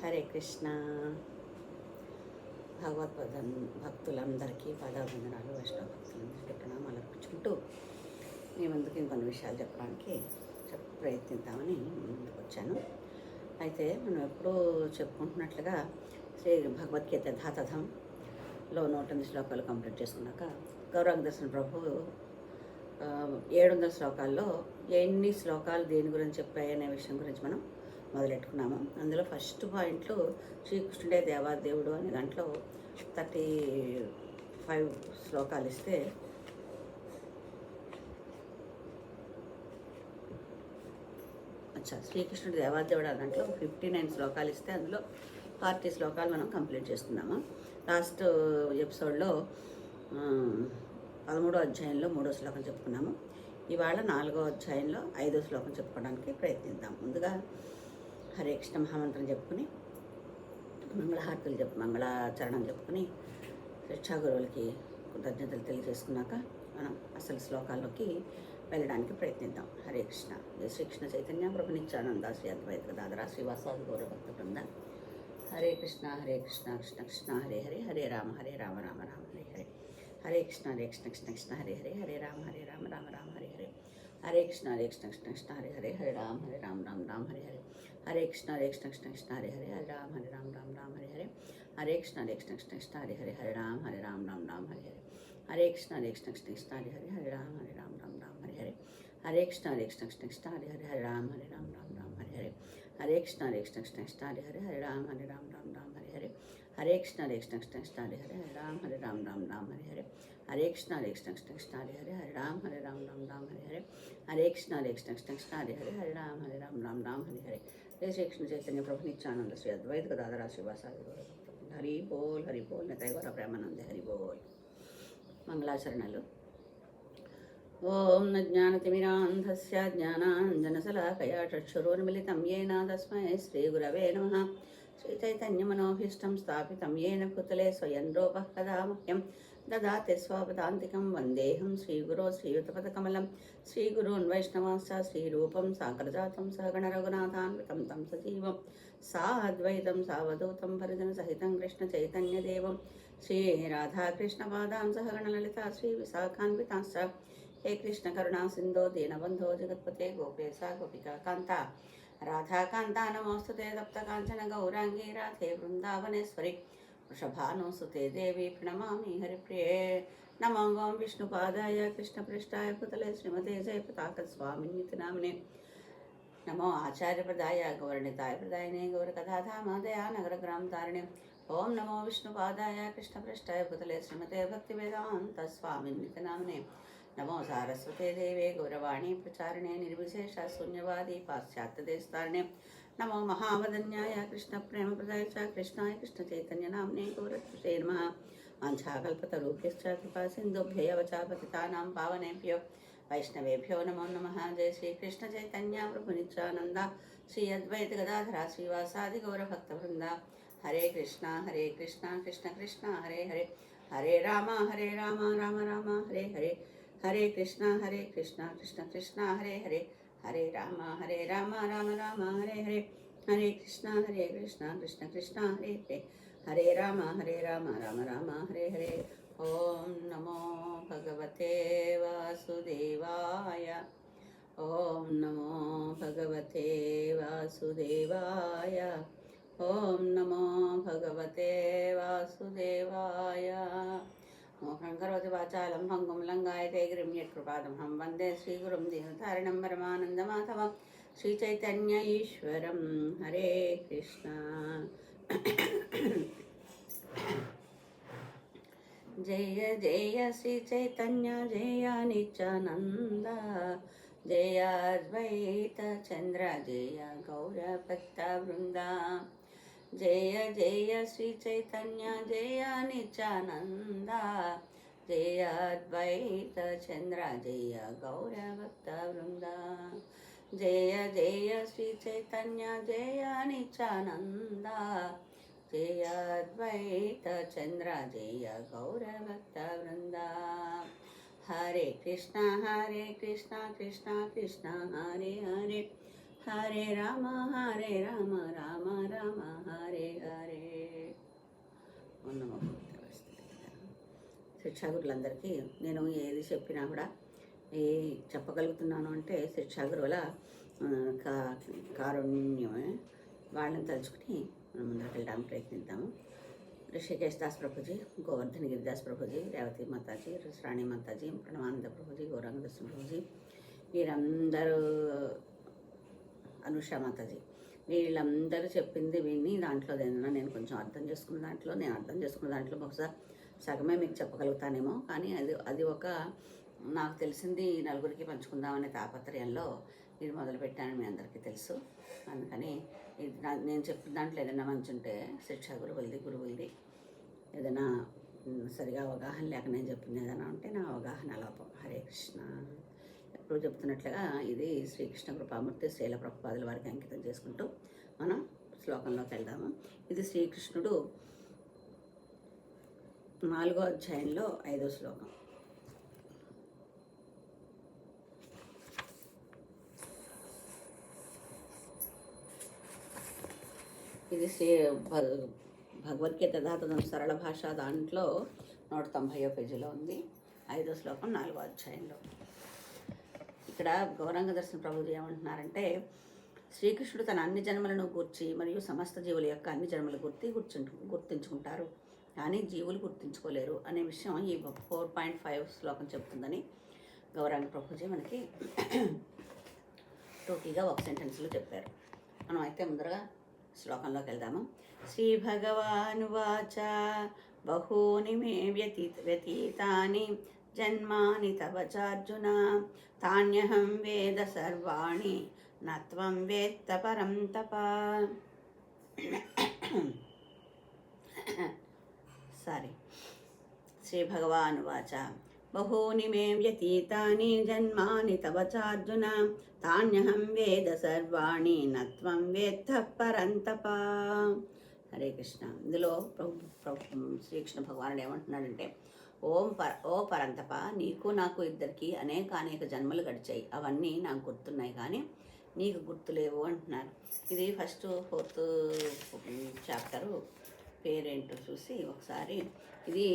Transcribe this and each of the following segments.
హరే కృష్ణ. భక్తులందరికీ పాదాభివందనాలు, వైష్ణవ భక్తులందరికీ ప్రణామాలు అర్పించుకుంటూ మీ ముందుకు ఇంకొన్ని విషయాలు చెప్పడానికి ప్రయత్నిద్దామని ముందుకు వచ్చాను. అయితే మనం ఎప్పుడూ చెప్పుకుంటున్నట్లుగా శ్రీ భగవద్గీత ధాతథంలో 108 శ్లోకాలు కంప్లీట్ చేసుకున్నాక గౌరాంగ దర్శన ప్రభు 700 శ్లోకాల్లో ఎన్ని శ్లోకాలు దేని గురించి చెప్పాయి అనే విషయం గురించి మనం మొదలెట్టుకున్నాము. అందులో ఫస్ట్ పాయింట్లో శ్రీకృష్ణుడే దేవాదేవుడు అనే దాంట్లో 35 శ్లోకాలు ఇస్తే శ్రీకృష్ణుడు దేవాదేవుడు అనే దాంట్లో 59 శ్లోకాలు ఇస్తే అందులో 40 శ్లోకాలు మనం కంప్లీట్ చేసుకున్నాము. లాస్ట్ ఎపిసోడ్లో 13వ అధ్యాయంలో 3వ శ్లోకం చెప్పుకున్నాము. ఇవాళ 4వ అధ్యాయంలో 5వ శ్లోకం చెప్పుకోవడానికి ప్రయత్నిద్దాం. ముందుగా హరే కృష్ణ మహామంత్రం చెప్పుకుని మంగళాచరణం చెప్పుకుని శిక్షా గురువులకి కృతజ్ఞతలు తెలియజేసుకున్నాక మనం అసలు శ్లోకాల్లోకి వెళ్ళడానికి ప్రయత్నిద్దాం. హరే కృష్ణ. జయ శ్రీకృష్ణ చైతన్య ప్రభు నిత్యానంద శ్రీ అద్వైత గదాధర శ్రీవాసాది గౌరభక్త బృంద. హరే కృష్ణ కృష్ణ కృష్ణ హరే హరే, హరే రామ రామ రామ హరే హరే. హరే కృష్ణ కృష్ణ కృష్ణ హరే హరే, హరే రామ రామ రామ హరే హరే. హరే కృష్ణ కృష్ణ కృష్ణ హరే హరే, హరే రామ రామ హరే హరే. హరే కృష్ణ కృష్ణ కృష్ణ హరే హరే, హరే రామ రామ హరే హరే. హరే కృష్ణ కృష్ణ కృష్ణ హరే హరే, హరే రామ రామ హరే హరే. హరే కృష్ణ కృష్ణ కృష్ణ హరే హరే, హరే రామ రామ హరే హరే. హరే కృష్ణ కృష్ణ కృష్ణ హరే హరే, హరే రామ రామ హరే హరే. హరే కృష్ణ కృష్ణ కృష్ణ హరే హరే, హరే రామ రామ హరే హరే. హరే కృష్ణ కృష్ణ కృష్ణ హరే హరే, హరే రామ రామ హరే హరే. హరే కృష్ణ కృష్ణ కృష్ణ హరే హరే, హరే రామ రామ హరే హరే. హరే కృష్ణ కృష్ణ కృష్ణ హరే హరే, హరే రామ రామ హరే హరే. జయ శ్రీకృష్ణ చైతన్య ప్రభు నిత్యానంద శ్రీ అద్వైత గదాధర శ్రీవాసాది గౌరభక్త. హరి బోల్ నితయ గౌర ప్రేమానంద హరి బోల్. మంగళాచరణలు. ఓం న జ్ఞానతిమిరాంధస్య జ్ఞానాంజనశలాకయా చక్షురోన్మిళితం యేన తస్మై శ్రీగురవే నమః. శ్రీచైతన్యమనోభీష్టం స్థాపితం యేన భూతలే స్వయం రూపః కదా మह्यं దదాతి స్వపదాంతికం. వందేహం శ్రీగురో శ్రీయుతపదకమలం. శ్రీగురూన్ వైష్ణవాంశ్చ శ్రీరూపం సాగ్రజాతం సహగణ రఘునాథాన్వితం తం సజీవం సాద్వైతం సావధూతం పరిజనసహితం కృష్ణ చైతన్యదేవం శ్రీరాధాకృష్ణపాదాం సహగణ లలితా శ్రీ విశాఖాన్వితాంశ్చ. హే కృష్ణ కరుణా సింధో దీనబంధో జగత్పతే గోపేశా గోపికా కాంత రాధాకాంత నమోస్తుతే తప్త కాంచన గౌరాంగీ రాధే బృందావనేశ్వరి వృషభానుసుతే దేవి ప్రణమామి హరిప్రియే. నమో ఓం విష్ణుపాదాయ కృష్ణపృష్ఠాయ పుతలే శ్రీమతే జయపతాక స్వామినితి నామినే. నమో ఆచార్యప్రదాయ గౌరనితాయ ప్రదాయనే గౌరకథాధామాదయా నగరగ్రామ తారిణే. ఓం నమో విష్ణుపాదాయ కృష్ణపృష్ఠాయ పుతలే శ్రీమతే భక్తివేదాంత స్వామినితి నామినే. నమో సారస్వతే దేవే గౌరవాణి ప్రచారిణే నిర్విశేష శూన్యవాది పాశ్చాత్యదేశతారిణే. నమో మహావదన్యాయ కృష్ణ ప్రేమప్రదాయ చ కృష్ణాయ కృష్ణ చైతన్య నామ్నే గౌరత్వే నమః. వాంఛాకల్పతరుభ్యశ్చ కృపా సింధుభ్యవ చ పతితానాం పావనేభ్యో వైష్ణవేభ్యో నమో నమః. జయ శ్రీకృష్ణ చైతన్య ప్రభు నిత్యానంద శ్రీ అద్వైత గదాధర శ్రీవాసాది గౌరభక్త బృంద. హరే కృష్ణ కృష్ణ కృష్ణ హరే హరే, హరే రామ రామ రామ హరే హరే. హరే కృష్ణ కృష్ణ కృష్ణ హరే హరే, హరే రామ రామ రామ హరే హరే. హరే కృష్ణ కృష్ణ కృష్ణ హరే హరే, హరే రామ రామ రామ హరే హరే. ఓం నమో భగవతే వాసుదేవాయ. ఓం నమో భగవతే వాసుదేవాయ. ఓం నమో భగవతే వాసుదేవాయ. మోహం కరోతి వాచాలం భంగుం లంఘాయతే గిరిం యత్కృపాదమహం వందే శ్రీగురుం దీనతారిణం పరమానందమాధవం శ్రీచైతన్య ఈశ్వరం. హరే కృష్ణ. జయ జయ శ్రీ చైతన్య జయ నిత్యానంద జయ అద్వైత చంద్ర జయ గౌరభక్త బృంద. జయ జయ శ్రీ చైతన్య జయ నిత్యానంద జయ అద్వైత చంద్ర జయ గౌరభక్త బృంద. జయ జయ శ్రీ చైతన్య జయ నిత్యానంద జయ అద్వైత చంద్ర జయ గౌరభక్త బృంద. హరే కృష్ణ కృష్ణ కృష్ణ హరే హరే. హరే రామ హరే రామ రామ రామ హరే హరే. శిక్షాగురులందరికీ నేను ఏది చెప్పినా కూడా చెప్పగలుగుతున్నాను అంటే శిక్షాగురువుల కారుణ్యమే. వాళ్ళని తలుచుకుని మనం ముందుకు వెళ్ళడానికి ప్రయత్నిద్దాము. ऋषिकेश दास प्रभु जी, गोवर्धन गिरिदास प्रभु जी, रेवती माता जी, रानी माता जी, प्रणवानंद प्रभु जी, गौरांग दर्शन प्रभु जी, వీరందరూ అనుష మాతాజీ, వీళ్ళందరూ చెప్పింది విని దాంట్లో ఏదైనా నేను కొంచెం అర్థం చేసుకున్న దాంట్లో బహుశా సగమే మీకు చెప్పగలుగుతానేమో. కానీ అది ఒక నాకు తెలిసింది నలుగురికి పంచుకుందామనే తాపత్రయంలో ఇది మొదలుపెట్టాను, మీ అందరికీ తెలుసు. అందుకని నేను చెప్పిన దాంట్లో ఏదైనా మంచి ఉంటే శిక్షా గురువులది ఏదైనా సరిగా అవగాహన లేక నేను చెప్పింది ఏదైనా ఉంటే నా అవగాహన లోపం. హరే కృష్ణ. ఎప్పుడు చెప్తున్నట్లుగా ఇది శ్రీకృష్ణ కృపామూర్తి శ్రీల ప్రభుపాదుల వారికి అంకితం చేసుకుంటూ మనం శ్లోకంలోకి వెళ్దాము. ఇది శ్రీకృష్ణుడు 4వ అధ్యాయంలో 5వ శ్లోకం. ఇది భగవద్గీత దాతనం సరళ భాష దాంట్లో 190వ పేజీలో ఉంది. 5వ శ్లోకం 4వ అధ్యాయంలో. ఇక్కడ గౌరాంగ దర్శన ప్రభుజీ ఏమంటున్నారంటే, శ్రీకృష్ణుడు తన అన్ని జన్మలను గూర్చి మరియు సమస్త జీవుల యొక్క అన్ని జన్మల గుర్తించుకుంటారు, కానీ జీవులు గుర్తించుకోలేరు అనే విషయం ఈ 4.5 శ్లోకం చెప్తుందని గౌరాంగ ప్రభుజీ మనకి టోకీగా ఒక సెంటెన్స్లో చెప్పారు. మనం అయితే ముందరగా శ్లోకంలోకి వెళ్దాము. శ్రీ భగవానువాచ బహూని మే వ్యతీతాని జన్మాని తవ చార్జున తాన్యహం వేద సర్వాణి నత్వం వేత్త పరం తప. శ్రీ భగవానువాచ బహూని మే వ్యతీతాని జన్మాని తవ చార్జున తాన్యహం వేద సర్వాణి నత్వం వేత్త పరం తప. హరే కృష్ణ. ఇందులో శ్రీకృష్ణ భగవానుడు ఏమంటున్నాడంటే, ఓ పరంతప, నీకు నాకు ఇద్దరికి అనేక జన్మలు గడిచాయి, అవన్నీ నాకు గుర్తున్నాయి కానీ నీకు గుర్తులేవు అంటున్నారు. ఇది ఫస్ట్ 4th చాప్టరు పేరేంటో చూసి ఒకసారి. ఇది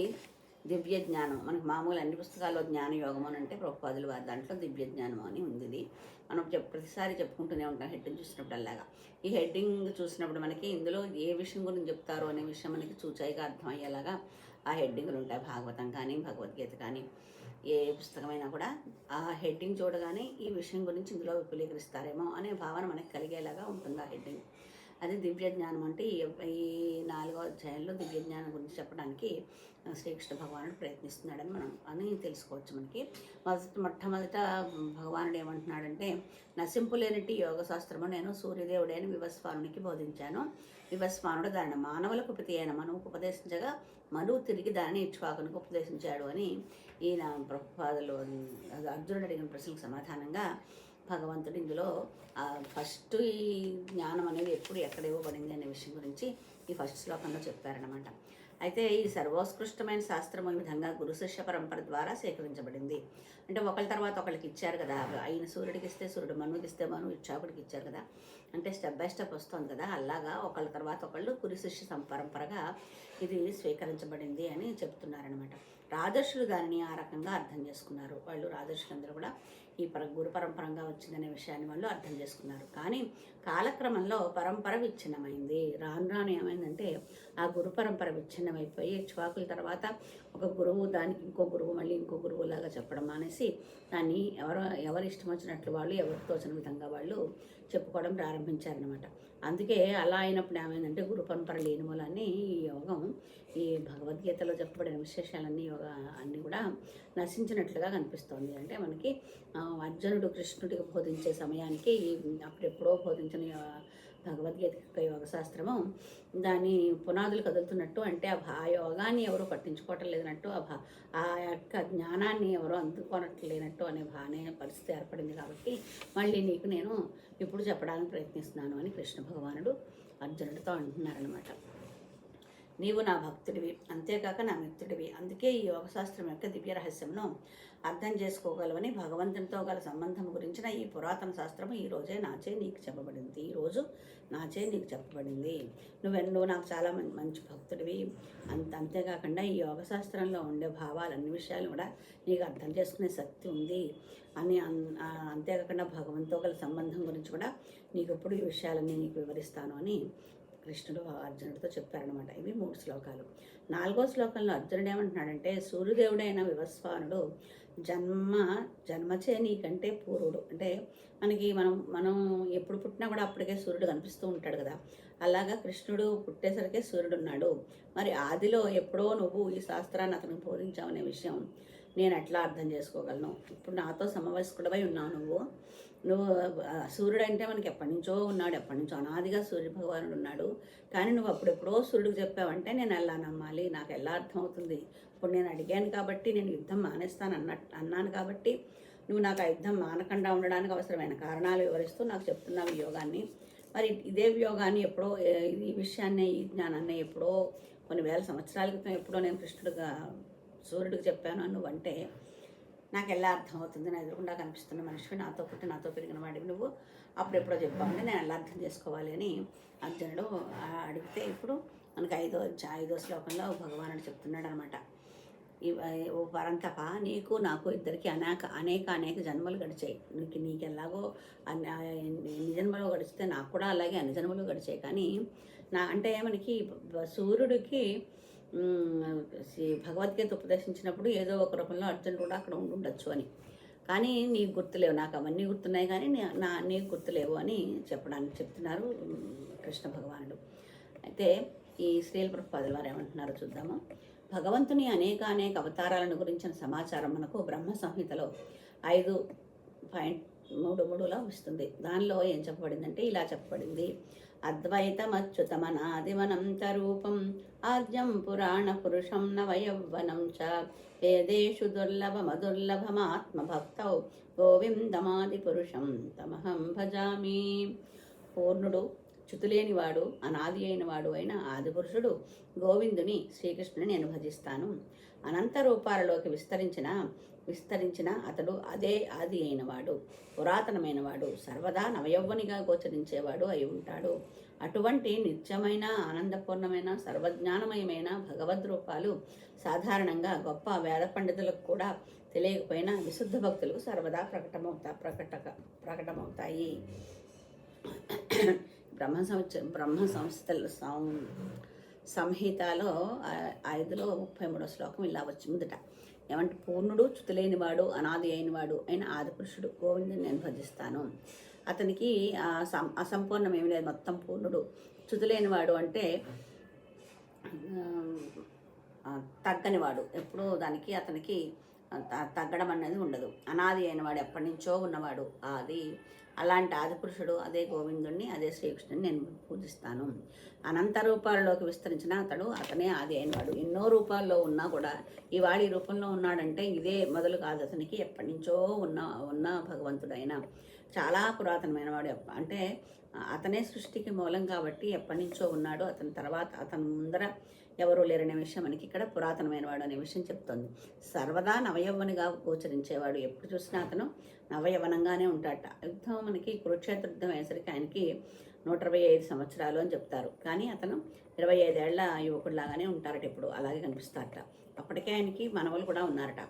దివ్య జ్ఞానం. మనకు మామూలు అన్ని పుస్తకాల్లో జ్ఞాన యోగం అని అంటే ప్రభుపాదుల వారి దాంట్లో దివ్య జ్ఞానం అని ఉంది. ఇది మనం ప్రతిసారి చెప్పుకుంటూనే ఉంటాం హెడ్డింగ్ చూసినప్పుడు. అలాగా ఈ హెడ్డింగ్ చూసినప్పుడు మనకి ఇందులో ఏ విషయం గురించి చెప్తారో అనే విషయం మనకి చూచాయిగా అర్థమయ్యేలాగా ఆ హెడ్డింగ్లు ఉంటాయి. భాగవతం కానీ భగవద్గీత కానీ ఏ పుస్తకమైనా కూడా ఆ హెడ్డింగ్ చూడగానే ఈ విషయం గురించి ఇందులో విపులీకరిస్తారేమో అనే భావన మనకి కలిగేలాగా ఉంటుంది ఆ హెడ్డింగ్. అది దివ్య జ్ఞానం అంటే ఈ 4వ అధ్యాయంలో దివ్య జ్ఞానం గురించి చెప్పడానికి శ్రీకృష్ణ భగవానుడు ప్రయత్నిస్తున్నాడని మనం తెలుసుకోవచ్చు. మనకి మొట్టమొదట భగవానుడు ఏమంటున్నాడంటే, నశింపులేనిటి యోగశాస్త్రము నేను సూర్యదేవుడైన వివస్వానునికి బోధించాను. వివస్వానుడు దానిని మానవులకు ప్రతి అయిన మనువుకు ఉపదేశించగా మనువు తిరిగి దానిని ఇక్ష్వాకునికి ఉపదేశించాడు అని ఈయన ప్రభుపాదులు అర్జునుడు అడిగిన ప్రశ్నలకు సమాధానంగా భగవంతుడు ఇందులో ఫస్ట్ ఈ జ్ఞానం అనేది ఎప్పుడు ఎక్కడ ఇవ్వబడింది అనే విషయం గురించి ఈ ఫస్ట్ శ్లోకంలో చెప్పారనమాట. అయితే ఈ సర్వోత్కృష్టమైన శాస్త్రం ఈ విధంగా గురు శిష్య పరంపర ద్వారా సేకరించబడింది. అంటే ఒకళ్ళ తర్వాత ఒకళ్ళకి ఇచ్చారు కదా. ఆయన సూర్యుడికి ఇస్తే సూర్యుడు, మనువుకి ఇస్తే మనువు ఇచ్చాకుడికి ఇచ్చారు కదా. అంటే స్టెప్ బై స్టెప్ వస్తుంది కదా. అలాగా ఒకళ్ళ తర్వాత ఒకళ్ళు గురు శిష్య పరంపరగా ఇది స్వీకరించబడింది అని చెప్తున్నారనమాట. రాజర్షులు దానిని ఆ రకంగా అర్థం చేసుకున్నారు. వాళ్ళు రాజర్షులందరూ కూడా ఈ గురు పరంపరంగా వచ్చిందనే విషయాన్ని వాళ్ళు అర్థం చేసుకున్నారు. కానీ కాలక్రమంలో పరంపర విచ్ఛిన్నమైంది. రాను ఏమైందంటే ఆ గురు పరంపర విచ్ఛిన్నమైపోయి ఇక్ష్వాకుల తర్వాత ఒక గురువు దానికి ఇంకో గురువు మళ్ళీ ఇంకో గురువు లాగా చెప్పడం మానేసి దాన్ని ఎవరు ఇష్టం వచ్చినట్లు వాళ్ళు ఎవరికి తోచిన విధంగా వాళ్ళు చెప్పుకోవడం ప్రారంభించారనమాట. అందుకే అలా అయినప్పుడు ఏమైందంటే గురు పరంపర లేని మూలాన్ని ఈ యోగం, ఈ భగవద్గీతలో చెప్పబడిన విశేషాలన్నీ అన్నీ కూడా నశించినట్లుగా కనిపిస్తోంది. అంటే మనకి అర్జునుడు కృష్ణుడికి బోధించే సమయానికి అప్పుడెప్పుడో బోధించిన భగవద్గీత యొక్క యోగశాస్త్రము దాని పునాదులు కదులుతున్నట్టు, అంటే ఆ యోగాన్ని ఎవరు పట్టించుకోవటం లేనట్టు, ఆ యొక్క జ్ఞానాన్ని ఎవరు అందుకోనట్లేనట్టు అనే పరిస్థితి ఏర్పడింది. కాబట్టి మళ్ళీ నీకు నేను ఇప్పుడు చెప్పడానికి ప్రయత్నిస్తున్నాను అని కృష్ణ భగవానుడు అర్జునుడితో అంటున్నారనమాట. నీవు నా భక్తుడివి, అంతేకాక నా మిత్రుడివి. అందుకే ఈ యోగశాస్త్రం యొక్క దివ్య రహస్యమును అర్థం చేసుకోగలవని భగవంతునితో గల సంబంధం గురించిన ఈ పురాతన శాస్త్రము ఈరోజే నాచే నీకు చెప్పబడింది. ఈరోజు నాచే నీకు చెప్పబడింది. నువ్వు నాకు చాలా మంచి భక్తుడివి. అంతేకాకుండా ఈ యోగశాస్త్రంలో ఉండే భావాలు అన్ని విషయాలు కూడా నీకు అర్థం చేసుకునే శక్తి ఉంది అని అంతేకాకుండా భగవంతుతో గల సంబంధం గురించి కూడా నీకు ఎప్పుడు ఈ విషయాలన్నీ నీకు వివరిస్తాను అని కృష్ణుడు అర్జునుడితో చెప్పారనమాట. ఇవి 3 శ్లోకాలు. 4వ శ్లోకంలో అర్జునుడు ఏమంటున్నాడంటే, సూర్యదేవుడైన వివస్వానుడు జన్మచే నీకంటే పూర్వుడు. అంటే మనం ఎప్పుడు పుట్టినా కూడా అప్పటికే సూర్యుడు కనిపిస్తూ ఉంటాడు కదా. అలాగా కృష్ణుడు పుట్టేసరికే సూర్యుడు ఉన్నాడు. మరి ఆదిలో ఎప్పుడో నువ్వు ఈ శాస్త్రాన్ని అతనికి బోధించావనే విషయం నేను ఎట్లా అర్థం చేసుకోగలను? ఇప్పుడు నాతో సమవయస్కుడవై ఉన్నావు నువ్వు సూర్యుడు అంటే మనకి ఎప్పటి నుంచో ఉన్నాడు, ఎప్పటి నుంచో అనాదిగా సూర్య భగవానుడు ఉన్నాడు. కానీ నువ్వు అప్పుడెప్పుడో సూర్యుడికి చెప్పావంటే నేను ఎలా నమ్మాలి? నాకు ఎలా అర్థమవుతుంది? ఇప్పుడు నేను అడిగాను కాబట్టి, నేను యుద్ధం మానేస్తాను అన్నాను కాబట్టి నువ్వు నాకు ఆ యుద్ధం మానకుండా ఉండడానికి అవసరమైన కారణాలు వివరిస్తూ నాకు చెప్తున్నావు ఈ యోగాన్ని. మరి ఇదే యోగాన్ని ఎప్పుడో, ఈ విషయాన్ని, ఈ జ్ఞానాన్ని ఎప్పుడో కొన్ని వేల సంవత్సరాల క్రితం ఎప్పుడో నేను సూర్యుడికి చెప్పాను నువ్వంటే నాకు ఎలా అర్థమవుతుంది? నా ఎదురుకుండా కనిపిస్తున్న మనిషివి, నాతో పుట్టి నాతో పెరిగిన వాడివి నువ్వు, అప్పుడెప్పుడో చెప్పామంటే నేను ఎలా అర్థం చేసుకోవాలి అని అర్జునుడు అడిగితే, ఇప్పుడు మనకి 5వ శ్లోకంలో భగవానుడు చెప్తున్నాడు అనమాట. ఓ పరంతప, నీకు నాకు ఇద్దరికి అనేక జన్మలు గడిచాయి. నీకు ఎలాగో ఎన్ని జన్మలు గడిచితే నాకు కూడా అలాగే అన్ని జన్మలు గడిచాయి. కానీ అంటే మనకి సూర్యుడికి భగవద్గీత ఉపదేశించినప్పుడు ఏదో ఒక రూపంలో అర్జునుడు కూడా అక్కడ ఉండొచ్చు అని, కానీ నీకు గుర్తులేవు, నాకు అవన్నీ గుర్తున్నాయి కానీ నీకు గుర్తులేవు అని చెప్తున్నారు కృష్ణ భగవానుడు. అయితే ఈ శ్రీల ప్రభుపాదుల వారు ఏమంటున్నారో చూద్దాము. భగవంతుని అనేక అవతారాలను గురించిన సమాచారం మనకు బ్రహ్మ సంహితలో 5.33లో వస్తుంది. దానిలో ఏం చెప్పబడిందంటే ఇలా చెప్పబడింది. అద్వైతమచ్యుతమనాదివనంత రూపం ఆద్యం పురాణ పురుషం నవయౌవనం చ వేదేషు దుర్లభమదుర్లభమాత్మభక్తౌ గోవిందమాది పురుషం తమహం భజామి. పూర్ణుడు, చ్యుతులేనివాడు, అనాది అయినవాడు అయిన ఆదిపురుషుడు గోవిందుని శ్రీకృష్ణుని నేను భజిస్తాను. అనంత రూపాలలోకి విస్తరించిన అతడు అదే ఆది అయినవాడు, పురాతనమైనవాడు, సర్వదా నవయౌవనిగా గోచరించేవాడు అయి ఉంటాడు. అటువంటి నిత్యమైన ఆనందపూర్ణమైన సర్వజ్ఞానమయమైన భగవద్రూపాలు సాధారణంగా గొప్ప వేద పండితులకు కూడా తెలియకపోయినా విశుద్ధ భక్తులకు సర్వదా ప్రకటమవుతాయి. బ్రహ్మ సంహితలో 5లో 33వ శ్లోకం ఇలా వచ్చిందట. ఏమంటే, పూర్ణుడు, చ్యుతులేనివాడు, అనాది అయినవాడు అయిన ఆదిపురుషుడు గోవిందుని నేను భజిస్తాను. అతనికి అసంపూర్ణం ఏమి లేదు, మొత్తం పూర్ణుడు. చ్యుతులేనివాడు అంటే తగ్గనివాడు, ఎప్పుడూ అతనికి తగ్గడం అనేది ఉండదు. అనాది అయినవాడు, ఎప్పటి నుంచో ఉన్నవాడు అలాంటి ఆదిపురుషుడు, అదే గోవిందుణ్ణి, అదే శ్రీకృష్ణుని నేను పూజిస్తాను. అనంత రూపాలలోకి విస్తరించిన అతనే ఆది అయినవాడు. ఎన్నో రూపాల్లో ఉన్నా కూడా ఇవాళ ఈ రూపంలో ఉన్నాడంటే ఇదే మొదలు కాదు, అతనికి ఎప్పటి నుంచో ఉన్న భగవంతుడైన చాలా పురాతనమైన వాడు. అంటే అతనే సృష్టికి మూలం కాబట్టి ఎప్పటి నుంచో ఉన్నాడు. అతని ముందర ఎవరూ లేరనే విషయం మనకి ఇక్కడ పురాతనమైన వాడు అనే విషయం చెప్తోంది. సర్వదా నవయవ్వనిగా గోచరించేవాడు, ఎప్పుడు చూసినా అతను నవయవనంగానే ఉంటాడట. యుద్ధం మనకి కురుక్షేత్ర యుద్ధం అయ్యేసరికి ఆయనకి 125 సంవత్సరాలు అని చెప్తారు, కానీ అతను 25 ఏళ్ల యువకుడిలాగానే ఉంటారట, ఇప్పుడు అలాగే కనిపిస్తారట. అప్పటికే ఆయనకి మనవలు కూడా ఉన్నారట.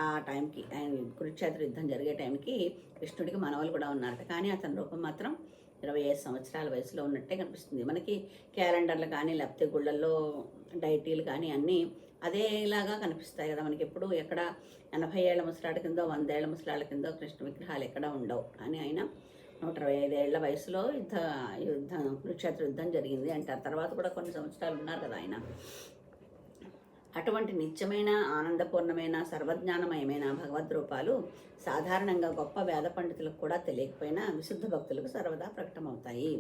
ఆ టైంకి ఆయన కురుక్షేత్ర యుద్ధం జరిగే టైంకి కృష్ణుడికి మనవలు కూడా ఉన్నారట, కానీ అతని రూపం మాత్రం 25 సంవత్సరాల వయసులో ఉన్నట్టే కనిపిస్తుంది. మనకి క్యాలెండర్లు కానీ లేకపోతే గుళ్ళల్లో డైటీలు కానీ అన్నీ అదేలాగా కనిపిస్తాయి కదా. మనకి ఎప్పుడు ఎక్కడ 80 ఏళ్ల ముసలాడి కిందో 100 ఏళ్ల ముసలాళ్ళ కిందో కృష్ణ విగ్రహాలు ఎక్కడ ఉండవు. కానీ ఆయన 125 ఏళ్ల వయసులో కురుక్షేత్ర యుద్ధం జరిగింది అంటారు. తర్వాత కూడా కొన్ని సంవత్సరాలు ఉన్నారు కదా ఆయన. అటువంటి నిత్యమైన ఆనందపూర్ణమైన సర్వజ్ఞానమయమైన భగవద్రూపాలు సాధారణంగా గొప్ప వేద పండితులకు కూడా తెలియకపోయినా విశుద్ధ భక్తులకు సర్వదా ప్రకటమవుతాయి.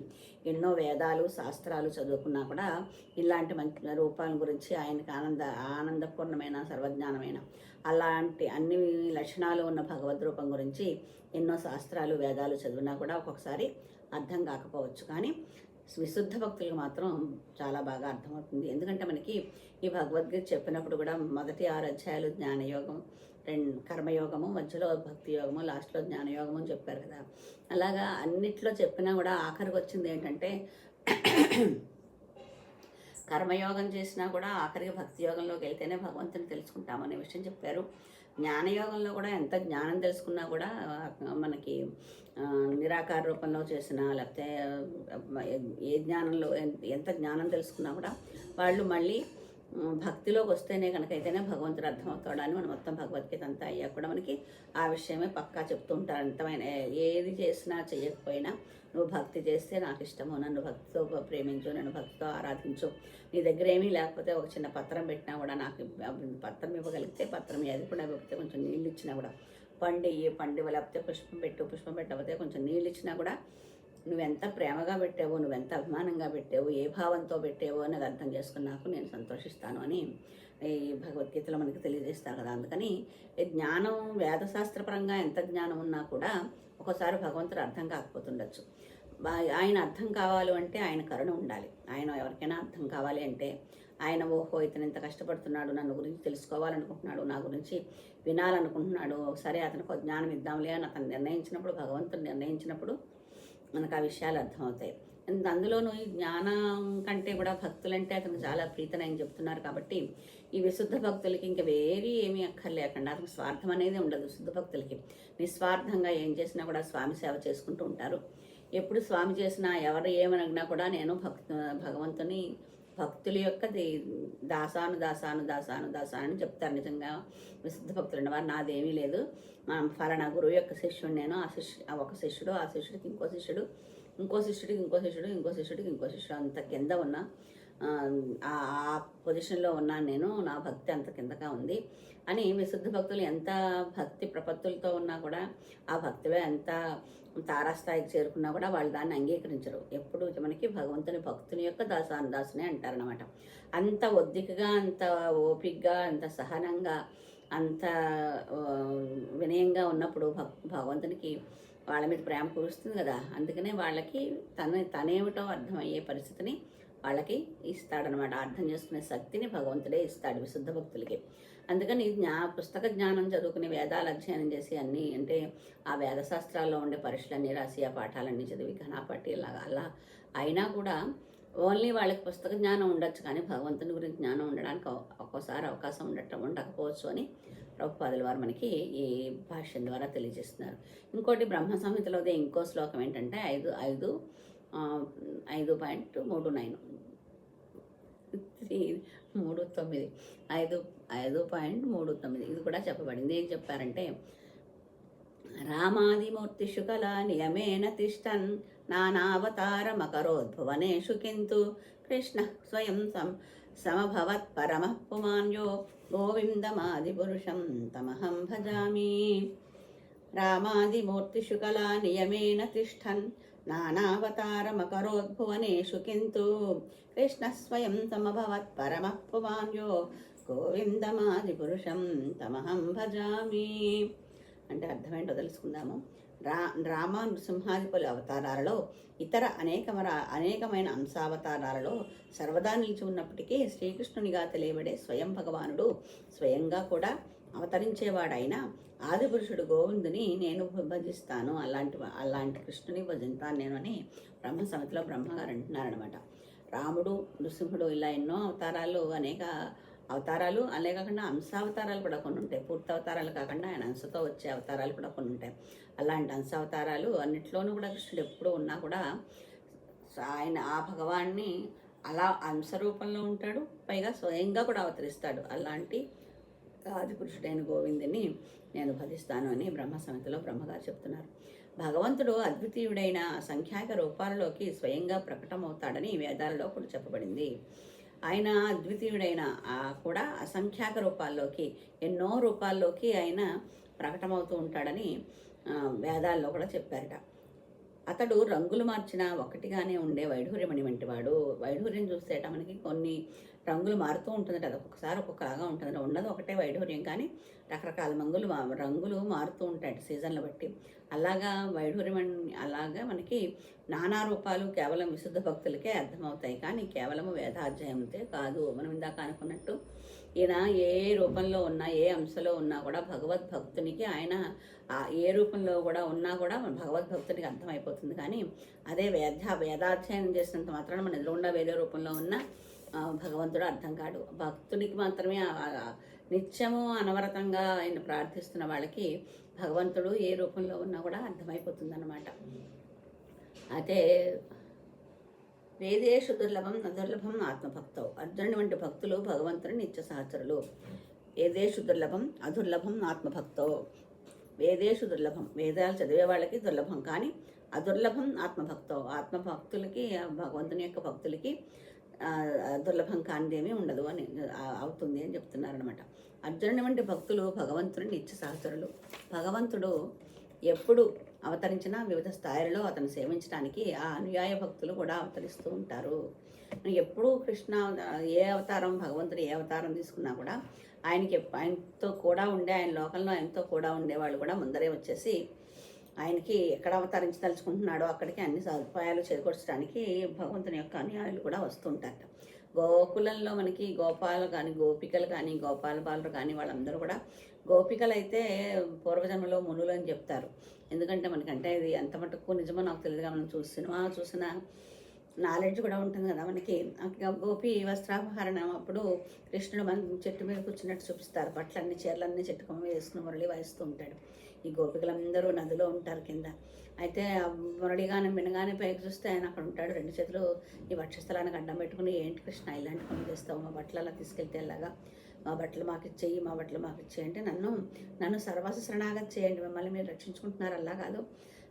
ఎన్నో వేదాలు శాస్త్రాలు చదువుకున్నా కూడా ఇలాంటి మంచి రూపాల గురించి ఆయనకి ఆనందపూర్ణమైన సర్వజ్ఞానమైన అలాంటి అన్ని లక్షణాలు ఉన్న భగవద్రూపం గురించి ఎన్నో శాస్త్రాలు వేదాలు చదివినా కూడా ఒక్కొక్కసారి అర్థం కాకపోవచ్చు. కానీ విశుద్ధ భక్తులకు మాత్రం చాలా బాగా అర్థమవుతుంది. ఎందుకంటే మనకి ఈ భగవద్గీత చెప్పినప్పుడు కూడా మొదటి 6 అధ్యాయాలు జ్ఞానయోగం, కర్మయోగము, మధ్యలో భక్తి యోగము, లాస్ట్లో జ్ఞానయోగము అని చెప్పారు కదా. అలాగా అన్నిట్లో చెప్పినా కూడా ఆఖరికి వచ్చింది ఏంటంటే కర్మయోగం చేసినా కూడా ఆఖరికి భక్తి యోగంలోకి వెళ్తేనే భగవంతుని తెలుసుకుంటామనే విషయం చెప్పారు. జ్ఞానయోగంలో కూడా ఎంత జ్ఞానం తెలుసుకున్నా కూడా మనకి నిరాకార రూపంలో చేసిన, లేకపోతే ఏ జ్ఞానంలో ఎంత జ్ఞానం తెలుసుకున్నా కూడా వాళ్ళు మళ్ళీ భక్తిలోకి వస్తేనే కనుకైతేనే భగవంతుడు అర్థమవుతాడని మనం మొత్తం భగవద్గీత అంతా అయ్యాక కూడా మనకి ఆ విషయమే పక్కా చెప్తూ ఉంటారు. అంతమైన ఏది చేసినా చేయకపోయినా నువ్వు భక్తి చేస్తే నాకు ఇష్టము, నన్ను భక్తితో ప్రేమించు, నన్ను భక్తితో ఆరాధించు, నీ దగ్గర ఏమీ లేకపోతే ఒక చిన్న పత్రం పెట్టినా కూడా నాకు పత్రం ఇవ్వగలిగితే పత్రం, అది కూడా ఇవ్వకపోతే కొంచెం నీళ్ళు ఇచ్చినా కూడా, పండు లేకపోతే పుష్పం పెట్టకపోతే కొంచెం నీళ్ళు ఇచ్చినా కూడా నువ్వెంత ప్రేమగా పెట్టావో, నువ్వెంత అభిమానంగా పెట్టావు, ఏ భావంతో పెట్టావో అనేది అర్థం చేసుకున్నాకు నేను సంతోషిస్తాను అని ఈ భగవద్గీతలో మనకి తెలియజేస్తారు కదా. అందుకని ఈ జ్ఞానం వేదశాస్త్రపరంగా ఎంత జ్ఞానం ఉన్నా కూడా ఒకసారి భగవంతుడు అర్థం కాకపోతుండొచ్చు. ఆయన అర్థం కావాలి అంటే ఆయన కరుణ ఉండాలి. ఆయన ఎవరికైనా అర్థం కావాలి అంటే ఆయన ఓహో ఇతను ఇంత కష్టపడుతున్నాడు, నన్ను గురించి తెలుసుకోవాలనుకుంటున్నాడు, నా గురించి వినాలనుకుంటున్నాడు, సరే అతనికి ఒక జ్ఞానం ఇద్దాంలే అని అతను నిర్ణయించినప్పుడు, భగవంతుడు నిర్ణయించినప్పుడు మనకు ఆ విషయాలు అర్థమవుతాయి. అందులోనూ ఈ జ్ఞానం కంటే కూడా భక్తులంటే అతనికి చాలా ప్రీతని ఆయన చెప్తున్నారు. కాబట్టి ఈ విశుద్ధ భక్తులకి ఇంకా వేరే ఏమీ అక్కర్లేకుండా అతనికి స్వార్థం అనేది ఉండదు. శుద్ధ భక్తులకి నిస్వార్థంగా ఏం చేసినా కూడా స్వామి సేవ చేసుకుంటూ ఉంటారు. ఎప్పుడు స్వామి చేసినా ఎవరు ఏమనగినా కూడా నేను భగవంతుని భక్తుల యొక్క దాసాను చెప్తారు. నిజంగా విశుద్ధ భక్తులు ఉన్నవారు నాదేమీ లేదు, ఫలానా గురువు యొక్క శిష్యుడు నేను, ఒక శిష్యుడు, ఆ శిష్యుడికి ఇంకో శిష్యుడు, ఇంకో శిష్యుడికి ఇంకో శిష్యుడు, ఇంకో శిష్యుడికి ఇంకో శిష్యుడు, అంత కింద ఉన్న ఆ పొజిషన్లో ఉన్నాను నేను, నా భక్తి అంత కిందగా ఉంది అని విశుద్ధ భక్తులు ఎంత భక్తి ప్రపత్తులతో ఉన్నా కూడా, ఆ భక్తిలో ఎంత తారాస్థాయికి చేరుకున్నా కూడా వాళ్ళు దాన్ని అంగీకరించరు. ఎప్పుడు మనకి భగవంతుని భక్తుని యొక్క దాసునే అంటారనమాట. అంత ఒద్దికగా, అంత ఓపికగా, అంత సహనంగా, అంత వినయంగా ఉన్నప్పుడు భగవంతునికి వాళ్ళ మీద ప్రేమ కురుస్తుంది కదా. అందుకనే వాళ్ళకి తనేమిటో అర్థమయ్యే పరిస్థితిని వాళ్ళకి ఇస్తాడనమాట. అర్థం చేసుకునే శక్తిని భగవంతుడే ఇస్తాడు విశుద్ధ భక్తులకి. అందుకని పుస్తక జ్ఞానం చదువుకుని వేదాలు అధ్యయనం చేసి అన్నీ అంటే ఆ వేదశాస్త్రాల్లో ఉండే పరీక్షలన్నీ రాసి ఆ పాఠాలన్నీ చదివి ఘనాపట్టి అలా అయినా కూడా ఓన్లీ వాళ్ళకి పుస్తక జ్ఞానం ఉండొచ్చు, కానీ భగవంతుని గురించి జ్ఞానం ఉండడానికి ఒక్కోసారి అవకాశం ఉండకపోవచ్చు అని ప్రభుపాదుల వారు మనకి ఈ భాష్యం ద్వారా తెలియజేస్తున్నారు. ఇంకోటి బ్రహ్మ సంహితలోదే ఇంకో శ్లోకం ఏంటంటే 5.39 ఇది కూడా చెప్పబడింది. ఏం చెప్పారంటే రామాదిమూర్తిషు కళా నియమేన తిష్టన్ నానావతారమకరోద్భువనేషు కింతు కృష్ణ స్వయం సమభవత్ పరమః పుమాన్యో గోవిందమాదిపురుషం తమహం భజామి. రామాదిమూర్తిషు కళా నియమేన తిష్టన్ నానావతారమకరోద్భువనేషు కింతు కృష్ణ స్వయం సమభవత్ పరమః పుమాన్యో గోవిందమాదిపురుషం తమహం భజామి. అంటే అర్థమేంటో తెలుసుకుందాము. రామ నృసింహాదిపలు అవతారాలలో ఇతర అనేకమైన అంశావతారాలలో సర్వదా నిలిచి ఉన్నప్పటికీ శ్రీకృష్ణునిగా తెలియబడే స్వయం భగవానుడు స్వయంగా కూడా అవతరించేవాడైన ఆదిపురుషుడు గోవిందుని నేను భజిస్తాను, అలాంటి కృష్ణుని భజిస్తాను నేను అని బ్రహ్మ సమితిలో బ్రహ్మగారు అంటున్నారనమాట. రాముడు, నృసింహుడు ఇలా ఎన్నో అనేక అవతారాలు అలే కాకుండా అంశావతారాలు కూడా కొన్ని ఉంటాయి. పూర్తి అవతారాలు కాకుండా ఆయన అంశతో వచ్చే అవతారాలు కూడా కొన్ని ఉంటాయి. అలాంటి అంశావతారాలు అన్నిట్లోనూ కూడా కృష్ణుడు ఎప్పుడు ఉన్నా కూడా ఆయన ఆ భగవాన్ని అలా అంశ రూపంలో ఉంటాడు, పైగా స్వయంగా కూడా అవతరిస్తాడు. అలాంటి ఆదిపురుషుడైన గోవిందుని నేను భజిస్తాను అని బ్రహ్మ సమితిలో బ్రహ్మగారు చెప్తున్నారు. భగవంతుడు అద్వితీయుడైన అసంఖ్యాక రూపాలలోకి స్వయంగా ప్రకటమవుతాడని వేదాలలో కూడా చెప్పబడింది. ఆయన అద్వితీయుడైన కూడా అసంఖ్యాక రూపాల్లోకి, ఎన్నో రూపాల్లోకి ఆయన ప్రకటమవుతూ ఉంటాడని వేదాల్లో కూడా చెప్పారట. అతడు రంగులు మార్చిన ఒకటిగానే ఉండే వైఢూర్యమణి వంటివాడు. వైఢూర్యం చూస్తేట మనకి కొన్ని రంగులు మారుతూ ఉంటుందట, అది ఒక్కొక్కసారి ఒక్కొక్కలాగా ఉంటుందట. ఉన్నది ఒకటే వైఢూర్యం, కానీ రకరకాల రంగులు మారుతూ ఉంటాయి సీజన్లు బట్టి. అలాగా వైఢూర్యం అలాగా మనకి నానా రూపాలు కేవలం విశుద్ధ భక్తులకే అర్థమవుతాయి, కానీ కేవలము వేదాధ్యాయంతే కాదు. మనం ఇందాక అనుకున్నట్టు ఈయన ఏ రూపంలో ఉన్నా, ఏ అంశలో ఉన్నా కూడా భగవద్భక్తునికి ఆయన ఏ రూపంలో కూడా ఉన్నా కూడా భగవద్భక్తునికి అర్థమైపోతుంది. కానీ అదే వేదాధ్యయనం చేసినంత మాత్రాన మన ఎదురుగుండా వేరే రూపంలో ఉన్న భగవంతుడు అర్థం కాడు. భక్తునికి మాత్రమే నిత్యము అనవరతంగా ఆయన ప్రార్థిస్తున్న వాళ్ళకి భగవంతుడు ఏ రూపంలో ఉన్నా కూడా అర్థమైపోతుంది అన్నమాట. అయితే వేదేషు దుర్లభం అదుర్లభం ఆత్మభక్తవు. అర్జునుడి వంటి భక్తులు భగవంతుని నిత్య సహచరులు. వేదేషు దుర్లభం అదుర్లభం ఆత్మభక్తవు. వేదేషు దుర్లభం, వేదాలు చదివే వాళ్ళకి దుర్లభం, కానీ అదుర్లభం ఆత్మభక్తవు. ఆత్మభక్తులకి, భగవంతుని యొక్క భక్తులకి దుర్లభం కానిదేమీ ఉండదు అని అవుతుంది అని చెప్తున్నారనమాట. అర్జునుడి వంటి భక్తులు భగవంతుని నిత్య సహచరులు. భగవంతుడు ఎప్పుడు అవతరించినా వివిధ స్థాయిలలో అతను సేవించడానికి ఆ అనుయాయ భక్తులు కూడా అవతరిస్తూ ఉంటారు. ఎప్పుడూ కృష్ణ ఏ అవతారం, భగవంతుడు ఏ అవతారం తీసుకున్నా కూడా ఆయనతో కూడా ఉండే, ఆయన లోకంలో ఆయనతో కూడా ఉండేవాళ్ళు కూడా ముందరే వచ్చేసి ఆయనకి ఎక్కడ అవతరించదలుచుకుంటున్నాడో అక్కడికి అన్ని సదుపాయాలు చేకూర్చడానికి భగవంతుని యొక్క అనుయాయులు కూడా వస్తుంటారట. గోకులంలో మనకి గోపాలు కానీ, గోపికలు కానీ, గోపాల బాలురు కానీ వాళ్ళందరూ కూడా, గోపికలు అయితే పూర్వజన్మలో మునులు అని చెప్తారు. ఎందుకంటే మనకంటే ఇది ఎంత మటుకు నిజమో నాకు తెలియదుగా, మనం సినిమా చూసిన నాలెడ్జ్ కూడా ఉంటుంది కదా మనకి. గోపి వస్త్రాపహరణం అప్పుడు కృష్ణుడు మన చెట్టు మీద కూర్చున్నట్టు చూపిస్తారు. బట్టలన్నీ, చీరలన్నీ చెట్టు కొమ్మ వేసుకుని మురళి వాయిస్తూ ఉంటాడు. ఈ గోపికలందరూ నదిలో ఉంటారు కింద. అయితే మురళిగానే వినగానే పైకి చూస్తే ఆయన అక్కడ ఉంటాడు, రెండు చేతులు ఈ వక్షస్థలానికి అడ్డం పెట్టుకుని, ఏంటి కృష్ణ ఇలాంటి పనులు చేస్తావు, మా బట్టలు అలా తీసుకెళ్తే ఎలాగా, మా బట్టలు మాకు ఇచ్చేయి, మా బట్టలు మాకు ఇచ్చేయి అంటే, నన్ను సర్వస్వ శరణాగతి చేయండి, మిమ్మల్ని మీరు రక్షించుకుంటున్నారు, అలా కాదు,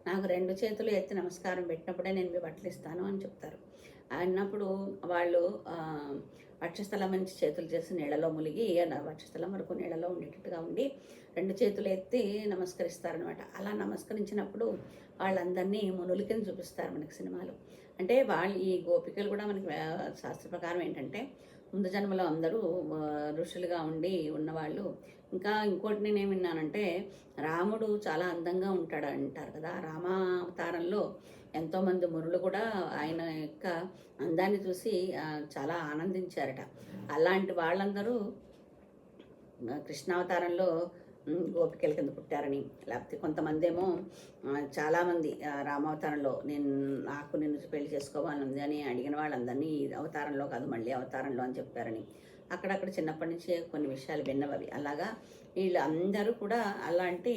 నాకు రెండు చేతులు ఎత్తి నమస్కారం పెట్టినప్పుడే నేను మీ బట్టలు ఇస్తాను అని చెప్తారు. అన్నప్పుడు వాళ్ళు వక్షస్థలం నుంచి చేతులు చేసి నీళ్ళలో ములిగి, వక్షస్థలం వరకు నీళ్ళలో ఉండేటట్టుగా ఉండి రెండు చేతులు ఎత్తి నమస్కరిస్తారనమాట. అలా నమస్కరించినప్పుడు వాళ్ళందరినీ మునుల కింద చూపిస్తారు మనకి సినిమాలు. అంటే ఈ గోపికలు కూడా మనకి శాస్త్ర ప్రకారం ఏంటంటే, ముందు జన్మలో అందరూ ఋషులుగా ఉండి ఉన్నవాళ్ళు. ఇంకా ఇంకోటి నేనేం విన్నానంటే, రాముడు చాలా అందంగా ఉంటాడు అంటారు కదా. రామావతారంలో ఎంతోమంది మునులు కూడా ఆయన యొక్క అందాన్ని చూసి చాలా ఆనందించారట. అలాంటి వాళ్ళందరూ కృష్ణావతారంలో గోపికల కింద పుట్టారని, లేకపోతే కొంతమంది ఏమో చాలామంది రామావతారంలో నాకు నిన్ను పెళ్లి చేసుకోవాలని అని అడిగిన వాళ్ళందరినీ ఈ అవతారంలో కాదు మళ్ళీ అవతారంలో అని చెప్పారని, అక్కడక్కడ చిన్నప్పటి నుంచి కొన్ని విషయాలు విన్నవి. అలాగా వీళ్ళు అందరూ కూడా అలాంటి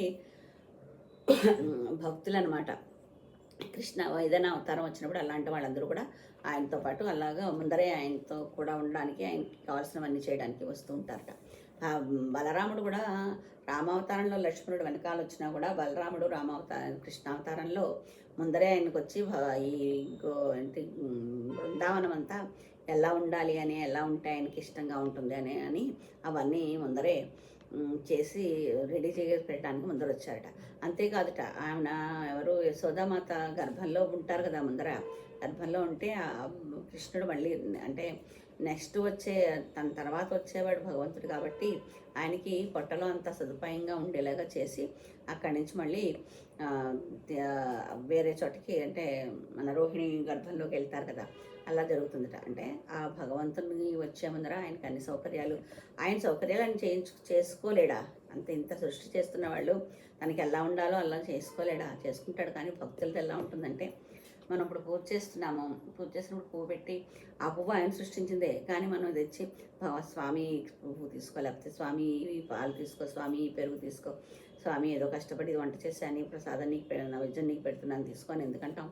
భక్తులు అనమాట. కృష్ణ ఏదైనా అవతారం వచ్చినప్పుడు అలాంటి వాళ్ళందరూ కూడా ఆయనతో పాటు అలాగా ముందరే ఆయనతో కూడా ఉండడానికి, ఆయనకి కావాల్సినవన్నీ చేయడానికి వస్తూ ఉంటారట. బలరాముడు కూడా రామావతారంలో లక్ష్మణుడు వెనకాల వచ్చినా కూడా బలరాముడు కృష్ణావతారంలో ముందరే ఆయనకు వచ్చి బృందావనం అంతా ఎలా ఉండాలి అని, ఎలా ఉంటే ఆయనకి ఇష్టంగా ఉంటుంది అని అవన్నీ ముందరే చేసి రెడీ చేసి పెట్టడానికి ముందర వచ్చారట. అంతేకాదుట, ఆమె ఎవరు యశోదామాత గర్భంలో ఉంటారు కదా, ముందర గర్భంలో ఉంటే కృష్ణుడు మళ్ళీ అంటే నెక్స్ట్ తన తర్వాత వచ్చేవాడు భగవంతుడు కాబట్టి ఆయనకి పొట్టలో అంత సదుపాయంగా ఉండేలాగా చేసి అక్కడి నుంచి మళ్ళీ వేరే చోటకి, అంటే మన రోహిణి గర్భంలోకి వెళ్తారు కదా, అలా జరుగుతుందట. అంటే ఆ భగవంతుని వచ్చే ముందర ఆయనకి అన్ని సౌకర్యాలు, ఆయన సౌకర్యాలను చేసుకోలేడా? ఇంత సృష్టి చేస్తున్న వాళ్ళు తనకి ఎలా ఉండాలో అలా చేసుకోలేడా? చేసుకుంటాడు. కానీ భక్తులతో ఎలా ఉంటుందంటే, మనం ఇప్పుడు పూజ చేస్తున్నాము, పూజ చేసినప్పుడు పువ్వు పెట్టి ఆ పువ్వు ఆయన సృష్టించిందే, కానీ మనం తెచ్చి స్వామి పువ్వు తీసుకో, లేకపోతే స్వామి పాలు తీసుకో, స్వామి పెరుగు తీసుకో, స్వామి ఏదో కష్టపడి వంట చేశాను, ప్రసాదం నీకు నైవేద్యం నీకు పెడుతున్నాను తీసుకొని ఎందుకంటాం?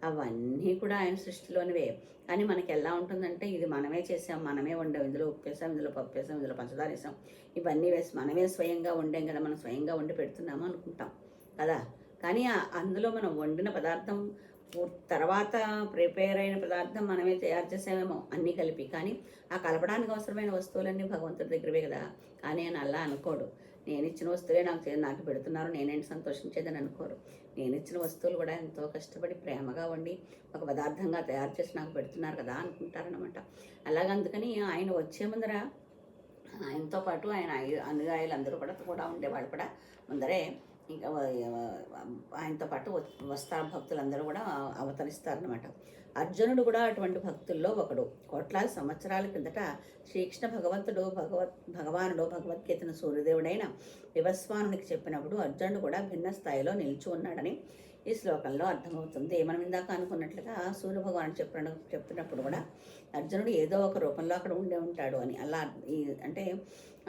అవన్నీ కూడా ఆయన సృష్టిలోనివే. కానీ మనకి ఎలా ఉంటుందంటే, ఇది మనమే చేసాం, మనమే వండాం, ఇందులో ఉప్పు వేసాం, ఇందులో పప్పు వేసాం, ఇందులో పంచదార వేసాం, ఇవన్నీ వేసి మనమే స్వయంగా వండాం కదా, మనం స్వయంగా వండి పెడుతున్నాము అనుకుంటాం కదా. కానీ అందులో మనం వండిన పదార్థం తర్వాత ప్రిపేర్ అయిన పదార్థం మనమే తయారు చేసామేమో అన్నీ కలిపి, కానీ ఆ కలపడానికి అవసరమైన వస్తువులన్నీ భగవంతుడి దగ్గరవే కదా. కానీ ఆయన అలా అనుకోడు. నేను ఇచ్చిన వస్తువులే నాకు పెడుతున్నారు, నేనేంటి సంతోషించేదని అనుకోరు. నేను ఇచ్చిన వస్తువులు కూడా ఎంతో కష్టపడి ప్రేమగా వండి ఒక పదార్థంగా తయారు చేసి నాకు పెడుతున్నారు కదా అనుకుంటారనమాట. అలాగందుకని ఆయన వచ్చే ముందర ఆయనతో పాటు ఆయన అనుయాయులు అందరూ కూడా ఉండేవాళ్ళు కూడా ముందరే. ఇంకా ఆయనతో పాటు వస్తారు భక్తులందరూ కూడా అవతరిస్తారనమాట. అర్జునుడు కూడా అటువంటి భక్తుల్లో ఒకడు. కోట్లాది సంవత్సరాల కిందట శ్రీకృష్ణ భగవానుడు భగవద్గీతను సూర్యదేవుడైన వివస్వానునికి చెప్పినప్పుడు అర్జునుడు కూడా భిన్న స్థాయిలో నిలిచి ఉన్నాడని ఈ శ్లోకంలో అర్థమవుతుంది. మనం ఇందాక అనుకున్నట్లుగా సూర్య భగవానుడు చెప్పినప్పుడు కూడా అర్జునుడు ఏదో ఒక రూపంలో అక్కడ ఉండే ఉంటాడు అని. అలా అంటే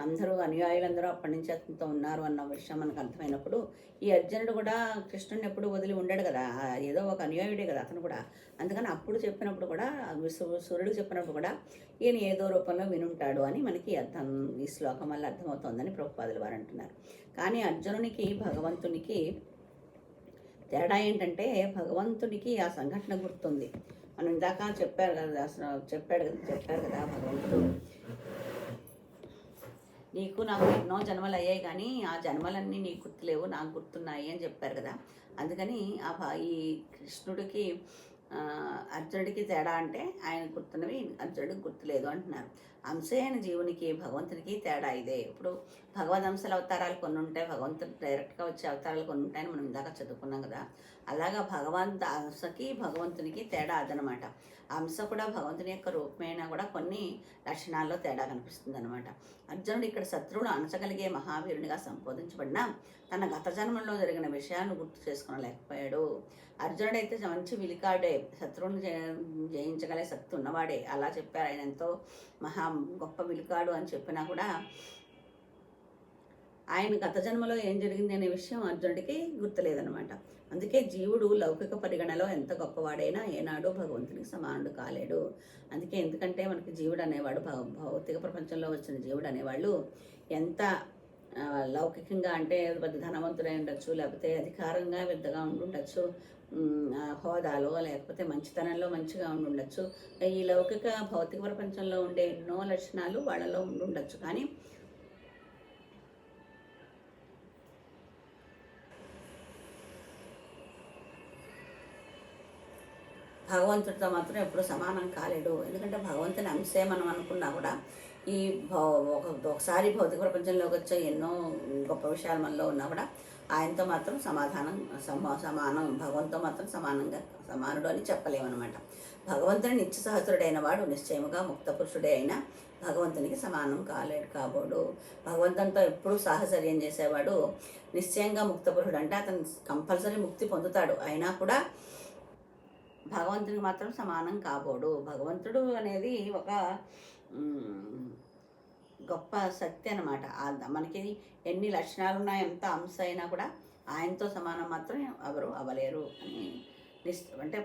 అందరూ అనుయాయులందరూ అప్పటి నుంచి అతనితో ఉన్నారు అన్న విషయం మనకు అర్థమైనప్పుడు ఈ అర్జునుడు కూడా కృష్ణుడిని ఎప్పుడు వదిలి ఉండడు కదా, ఏదో ఒక అనుయాయుడే కదా అతను కూడా. అందుకని అప్పుడు చెప్పినప్పుడు కూడా సూర్యుడు చెప్పినప్పుడు కూడా ఈయన ఏదో రూపంలో వినుంటాడు అని మనకి అర్థం ఈ శ్లోకం వల్ల అర్థమవుతోందని ప్రభుపాదులు వారు అంటున్నారు. కానీ అర్జునునికి భగవంతునికి తేడా ఏంటంటే భగవంతుడికి ఆ సంఘటన గుర్తుంది. మనం ఇందాక చెప్పారు కదా భగవంతుడు, నీకు నాకు ఎన్నో జన్మలు అయ్యాయి కానీ ఆ జన్మలన్నీ నీకు గుర్తులేవు, నాకు గుర్తున్నాయి అని చెప్పారు కదా. అందుకని ఈ కృష్ణుడికి అర్జునుడికి తేడా అంటే ఆయన గుర్తున్నవి అర్జునుడికి గుర్తులేదు అంటున్నారు. అంశే అయిన జీవునికి భగవంతునికి తేడా ఇదే. ఇప్పుడు భగవద్ అంశాల అవతారాలు కొన్ని ఉంటాయి, భగవంతుడు డైరెక్ట్గా వచ్చే అవతారాలు కొన్ని ఉంటాయని మనం ఇందాక చదువుకున్నాం కదా. అలాగా అంశకి భగవంతునికి తేడా అదనమాట. అంశ కూడా భగవంతుని యొక్క రూపమైనా కూడా కొన్ని లక్షణాల్లో తేడా కనిపిస్తుంది అనమాట. అర్జునుడు ఇక్కడ శత్రువును అణచగలిగే మహావీరునిగా సంబోధించబడినా తన గత జన్మలో జరిగిన విషయాలను గుర్తు చేసుకోలేకపోయాడు. అర్జునుడైతే మంచి విలికాడే, శత్రువుని జయించగలే శక్తి ఉన్నవాడే. అలా చెప్పారు. ఆయన ఎంతో గొప్ప విలికాడు అని చెప్పినా కూడా ఆయన గత జన్మలో ఏం జరిగింది అనే విషయం అర్జునుడికి గుర్తులేదనమాట. అందుకే జీవుడు లౌకిక పరిగణలో ఎంత గొప్పవాడైనా ఏనాడు భగవంతునికి సమానుడు కాలేడు. అందుకే ఎందుకంటే మనకి జీవుడు అనేవాడు, భౌతిక ప్రపంచంలో వచ్చిన జీవుడు అనేవాళ్ళు ఎంత లౌకికంగా అంటే పెద్ద ధనవంతుడై ఉండొచ్చు, లేకపోతే అధికారంగా పెద్దగా ఉండుండొచ్చు, హోదాలో లేకపోతే మంచితనంలో మంచిగా ఉండుండొచ్చు. ఈ లౌకిక భౌతిక ప్రపంచంలో ఉండే ఎన్నో లక్షణాలు వాళ్ళలో ఉండుండొచ్చు. కానీ భగవంతుడితో మాత్రం ఎప్పుడు సమానం కాలేడు. ఎందుకంటే భగవంతుని అంశే మనం అనుకున్నా కూడా ఈ ఒకసారి భౌతిక ప్రపంచంలోకి వచ్చే ఎన్నో గొప్ప విషయాలు మనలో ఉన్నా కూడా ఆయనతో మాత్రం సమానం, భగవంతుతో మాత్రం సమానుడు అని చెప్పలేమన్నమాట. భగవంతుని నిత్య సహచరుడైన వాడు నిశ్చయముగా ముక్త పురుషుడే అయినా భగవంతునికి సమానం కాబోడు. భగవంతునితో ఎప్పుడు సాహచర్యం చేసేవాడు నిశ్చయంగా ముక్త పురుషుడు, అంటే అతను కంపల్సరీ ముక్తి పొందుతాడు, అయినా కూడా భగవంతునికి మాత్రం సమానం కాబోడు. భగవంతుడు అనేది ఒక గొప్ప శక్తి అనమాట. మనకి ఎన్ని లక్షణాలు ఉన్నా, ఎంత అంశ అయినా కూడా ఆయనతో సమానం మాత్రం ఎవరు అవ్వలేరు అని అంటే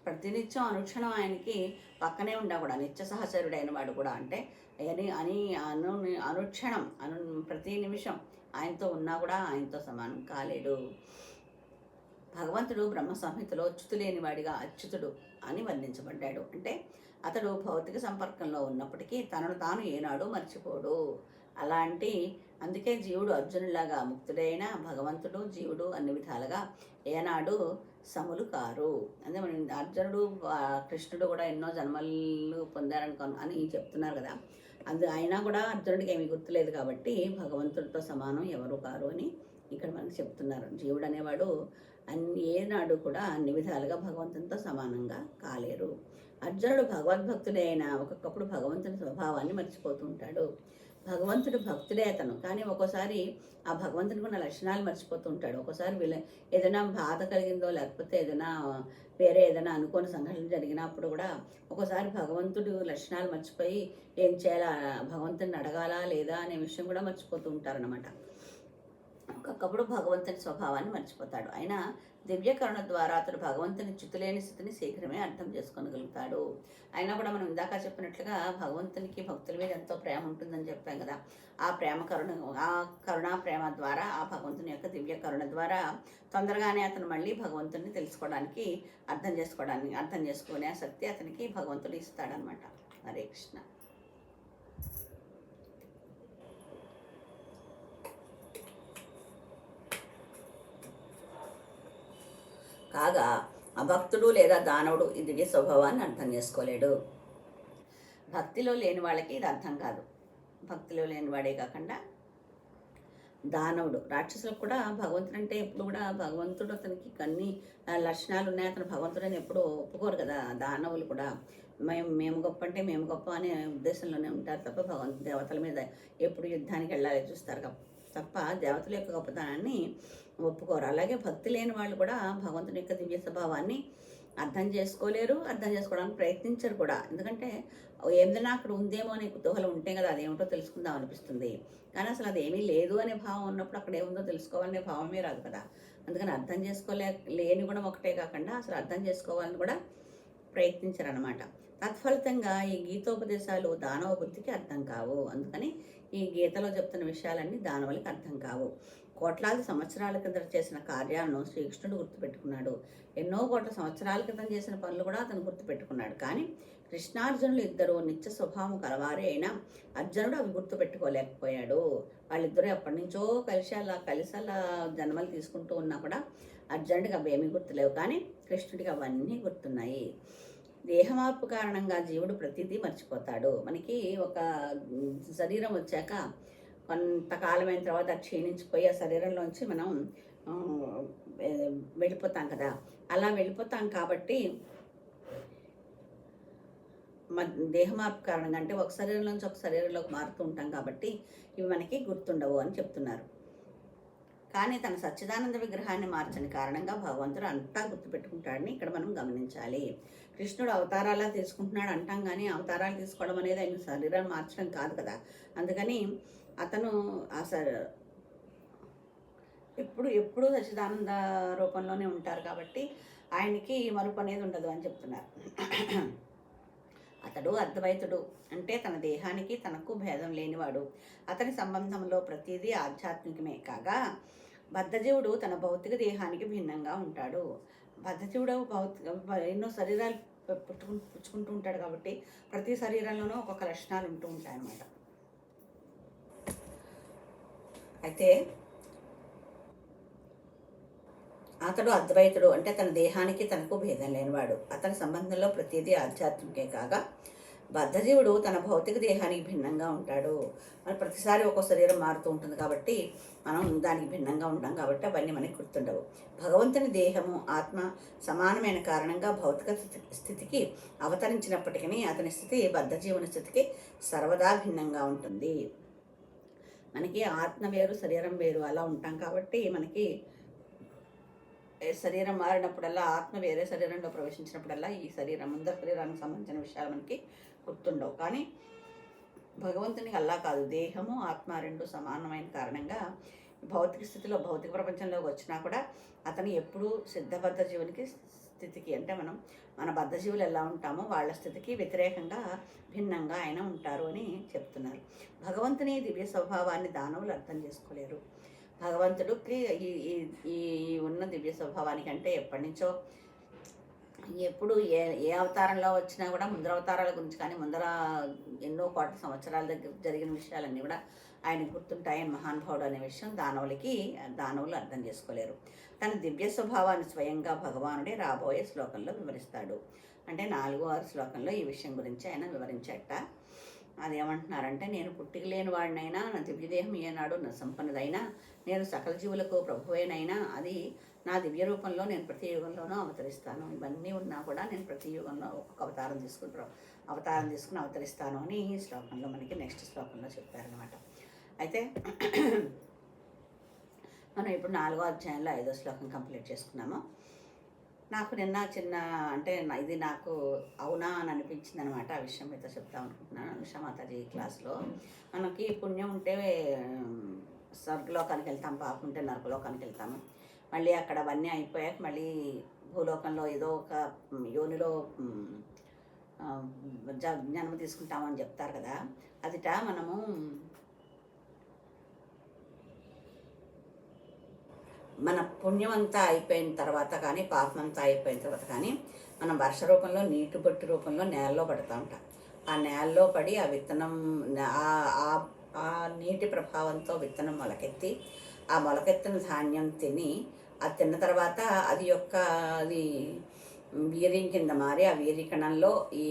ప్రతినిత్యం అనుక్షణం ఆయనకి పక్కనే ఉండా కూడా నిత్య సహచరుడైన వాడు కూడా, అంటే అనుక్షణం ప్రతి నిమిషం ఆయనతో ఉన్నా కూడా ఆయనతో సమానం కాలేడు. భగవంతుడు బ్రహ్మ సంహితలో అచ్యుతు లేనివాడిగా అచ్యుతుడు అని వర్ణించబడ్డాడు. అంటే అతడు భౌతిక సంపర్కంలో ఉన్నప్పటికీ తనను తాను ఏనాడు మర్చిపోడు. అందుకే జీవుడు అర్జునులాగా ముక్తుడైన భగవంతుడు జీవుడు అన్ని విధాలుగా ఏనాడు సములు కారు. అంటే మన అర్జునుడు కృష్ణుడు కూడా ఎన్నో జన్మలు పొందారని చెప్తున్నారు కదా. అయినా కూడా అర్జునుడికి ఏమీ గుర్తులేదు కాబట్టి భగవంతుడితో సమానం ఎవరు కారు అని ఇక్కడ మనకు చెప్తున్నారు. జీవుడు అనేవాడు ఏనాడు కూడా అన్ని విధాలుగా భగవంతునితో సమానంగా కాలేరు. అర్జునుడు భగవద్భక్తుడే అయినా ఒక్కొక్కప్పుడు భగవంతుని స్వభావాన్ని మర్చిపోతూ ఉంటాడు. భగవంతుడు భక్తుడే అతను, కానీ ఒక్కోసారి ఆ భగవంతునికి ఉన్న లక్షణాలు మర్చిపోతూ ఉంటాడు. ఒక్కోసారి ఏదైనా బాధ కలిగిందో లేకపోతే ఏదైనా అనుకోని సంఘటనలు జరిగినప్పుడు కూడా ఒక్కోసారి భగవంతుడు లక్షణాలు మర్చిపోయి ఏం చేయాలా, భగవంతుని అడగాలా లేదా అనే విషయం కూడా మర్చిపోతూ ఉంటారనమాట. ఒక్కొక్కప్పుడు భగవంతుని స్వభావాన్ని మర్చిపోతాడు. అయినా దివ్యకరుణ ద్వారా అతడు భగవంతుని చ్యుతులేని స్థితిని శీఘ్రమే అర్థం చేసుకోగలుగుతాడు. అయినా కూడా మనం ఇందాక చెప్పినట్లుగా భగవంతునికి భక్తుల మీద ఎంతో ప్రేమ ఉంటుందని చెప్పాం కదా. ఆ కరుణ ప్రేమ ద్వారా, ఆ భగవంతుని యొక్క దివ్య కరుణ ద్వారా తొందరగానే అతను మళ్ళీ భగవంతుని తెలుసుకోవడానికి అర్థం చేసుకునే శక్తి అతనికి భగవంతుడు ఇస్తాడనమాట. హరే కృష్ణ. కాగా అభక్తుడు లేదా దానవుడు ఈ దివ్య స్వభావాన్ని అర్థం చేసుకోలేడు. భక్తిలో లేని వాళ్ళకి ఇది అర్థం కాదు. భక్తిలో లేని వాడే కాకుండా దానవుడు. రాక్షసులకు కూడా భగవంతుడు అంటే ఎప్పుడు కూడా భగవంతుడు అతనికి అన్ని లక్షణాలు ఉన్నాయి, అతను భగవంతుడని ఎప్పుడు ఒప్పుకోరు కదా. దానవులు కూడా మేము గొప్ప అంటే మేము గొప్ప అనే ఉద్దేశంలోనే ఉంటారు తప్ప దేవతల మీద ఎప్పుడు యుద్ధానికి వెళ్ళాలి చూస్తారు తప్ప దేవతల యొక్క గొప్పతనాన్ని ఒప్పుకోరు. అలాగే భక్తి లేని వాళ్ళు కూడా భగవంతుని యొక్క దివ్య స్వభావాన్ని అర్థం చేసుకోలేరు, అర్థం చేసుకోవడానికి ప్రయత్నించరు కూడా. ఎందుకంటే ఏదైనా అక్కడ ఉందేమో అనే కుతూహలం ఉంటే కదా అదేమిటో తెలుసుకుందాం అనిపిస్తుంది. కానీ అసలు అదేమీ లేదు అనే భావం ఉన్నప్పుడు అక్కడ ఏముందో తెలుసుకోవాలనే భావమే రాదు కదా. అందుకని అర్థం లేని గుణం ఒకటే కాకుండా అసలు అర్థం చేసుకోవాలని కూడా ప్రయత్నించరనమాట. తత్ఫలితంగా ఈ గీతోపదేశాలు దానవ బుద్ధికి అర్థం కావు. అందుకని ఈ గీతలో చెప్తున్న విషయాలన్నీ దానవులకి అర్థం కావు. కోట్లాది సంవత్సరాల కింద చేసిన కార్యాలను శ్రీకృష్ణుడు గుర్తుపెట్టుకున్నాడు. ఎన్నో కోట్ల సంవత్సరాల క్రితం చేసిన పనులు కూడా అతను గుర్తుపెట్టుకున్నాడు. కానీ కృష్ణార్జునులు ఇద్దరు నిత్య స్వభావం కలవారే అయినా అర్జునుడు అవి గుర్తుపెట్టుకోలేకపోయాడు. వాళ్ళిద్దరూ ఎప్పటి నుంచో కలిసి అలా జన్మలు తీసుకుంటూ ఉన్నా కూడా అర్జునుడికి అవి ఏమీ గుర్తులేవు, కానీ కృష్ణుడికి అవన్నీ గుర్తున్నాయి. దేహమార్పు కారణంగా జీవుడు ప్రతిదీ మర్చిపోతాడు. మనకి ఒక శరీరం వచ్చాక కొంతకాలమైన తర్వాత క్షీణించిపోయి ఆ శరీరంలోంచి మనం వెళ్ళిపోతాం కదా. అలా వెళ్ళిపోతాం కాబట్టి దేహమార్పు కారణంగా, అంటే ఒక శరీరం నుంచి ఒక శరీరంలోకి మారుతూ ఉంటాం కాబట్టి ఇవి మనకి గుర్తుండవు అని చెప్తున్నారు. కానీ తన సచ్చిదానంద విగ్రహాన్ని మార్చని కారణంగా భగవంతుడు అంతా గుర్తుపెట్టుకుంటాడని ఇక్కడ మనం గమనించాలి. కృష్ణుడు అవతారాలా తీసుకుంటున్నాడు అంటాం, కానీ అవతారాలు తీసుకోవడం అనేది ఆయన శరీరాన్ని మార్చడం కాదు కదా. అందుకని అతను ఎప్పుడు సచ్చిదానంద రూపంలోనే ఉంటారు కాబట్టి ఆయనకి మరుపు అనేది ఉండదు అని చెప్తున్నారు. అతడు అద్వైతుడు, అంటే తన దేహానికి తనకు భేదం లేనివాడు. అతని సంబంధంలో ప్రతిదీ ఆధ్యాత్మికమే కాగా బద్ధజీవుడు తన భౌతిక దేహానికి భిన్నంగా ఉంటాడు. బద్ధజీవుడు ఎన్నో శరీరాలు పుచ్చుకుంటూ ఉంటాడు కాబట్టి ప్రతి శరీరంలోనూ ఒక్కొక్క లక్షణాలు ఉంటూ ఉంటాయి అన్నమాట. అయితే అతడు అద్వైతుడు, అంటే తన దేహానికి తనకు భేదం లేనివాడు. అతని సంబంధంలో ప్రతిదీ ఆధ్యాత్మికే కాగా బద్ధజీవుడు తన భౌతిక దేహానికి భిన్నంగా ఉంటాడు. మరి ప్రతిసారి ఒక్కో శరీరం మారుతూ ఉంటుంది కాబట్టి మనం దానికి భిన్నంగా ఉంటాం కాబట్టి అవన్నీ మనకి గుర్తుండవు. భగవంతుని దేహము ఆత్మ సమానమైన కారణంగా భౌతిక స్థితికి అవతరించినప్పటికీ అతని స్థితి బద్ధజీవుని స్థితికి సర్వదా భిన్నంగా ఉంటుంది. మనకి ఆత్మ వేరు శరీరం వేరు అలా ఉంటాం కాబట్టి మనకి శరీరం మారినప్పుడల్లా ఆత్మ వేరే శరీరంలో ప్రవేశించినప్పుడల్లా ఈ ముందర శరీరానికి సంబంధించిన విషయాలు మనకి గుర్తుండవు. కానీ భగవంతునికి అలా కాదు. దేహము ఆత్మ రెండు సమానమైన కారణంగా భౌతిక స్థితిలో భౌతిక ప్రపంచంలోకి వచ్చినా కూడా అతను ఎప్పుడూ సిద్ధబద్ధ జీవునికి స్థితికి, అంటే మన బద్ధజీవులు ఎలా ఉంటామో వాళ్ళ స్థితికి వ్యతిరేకంగా భిన్నంగా ఆయన ఉంటారు అని చెప్తున్నారు. భగవంతుని దివ్య స్వభావాన్ని దానవులు అర్థం చేసుకోలేరు. భగవంతుడికి ఈ ఉన్న దివ్య స్వభావానికి, అంటే ఎప్పటి నుంచో ఎప్పుడు ఏ అవతారంలో వచ్చినా కూడా ముందర అవతారాల గురించి కానీ ముందర ఎన్నో కోట్ల సంవత్సరాల దగ్గర జరిగిన విషయాలన్నీ కూడా ఆయన గుర్తుంటాయని మహానుభావుడు అనే విషయం దానవులు అర్థం చేసుకోలేరు. తన దివ్య స్వభావాన్ని స్వయంగా భగవానుడే రాబోయే శ్లోకంలో వివరిస్తాడు. అంటే 4వ శ్లోకంలో ఈ విషయం గురించి ఆయన వివరించట. అదేమంటున్నారంటే, నేను పుట్టిక లేని వాడినైనా, నా దివ్యదేహం ఏనాడు నా సంపన్నదైనా, నేను సకల జీవులకు ప్రభువేనైనా, అది నా దివ్య రూపంలో నేను ప్రతి యుగంలోనూ అవతరిస్తాను. ఇవన్నీ ఉన్నా కూడా నేను ప్రతి యుగంలో ఒక్కొక్క అవతారం తీసుకుని అవతరిస్తాను అని ఈ శ్లోకంలో మనకి నెక్స్ట్ శ్లోకంలో చెప్పారనమాట. అయితే మనం ఇప్పుడు 4వ అధ్యాయంలో 5వ శ్లోకం కంప్లీట్ చేసుకున్నాము. నాకు నిన్న అంటే ఇది నాకు అవునా అని అనిపించింది అనమాట. ఆ విషయం మీతో చెప్తాం అనుకుంటున్నాను. అనుషమాతాజీ క్లాస్లో మనకి పుణ్యం ఉంటే స్వర్గలోకానికి వెళ్తాం, పాపం ఉంటే నరకలోకానికి వెళ్తాము. మళ్ళీ అక్కడ అవన్నీ అయిపోయాక మళ్ళీ భూలోకంలో ఏదో ఒక యోనిలో జన్మ తీసుకుంటామని చెప్తారు కదా. అదిట మనము మన పుణ్యం అంతా అయిపోయిన తర్వాత కానీ పాపం అంతా అయిపోయిన తర్వాత కానీ మనం వర్ష రూపంలో నీటి బొట్టు రూపంలో నేలలో పడుతూ ఉంటాం. ఆ నేలలో పడి ఆ విత్తనం ఆ నీటి ప్రభావంతో విత్తనం మొలకెత్తి ఆ మొలకెత్తిన ధాన్యం తిని అది తిన్న తర్వాత అది వీర్యం కింద మారి ఆ వీర్యకణంలో ఈ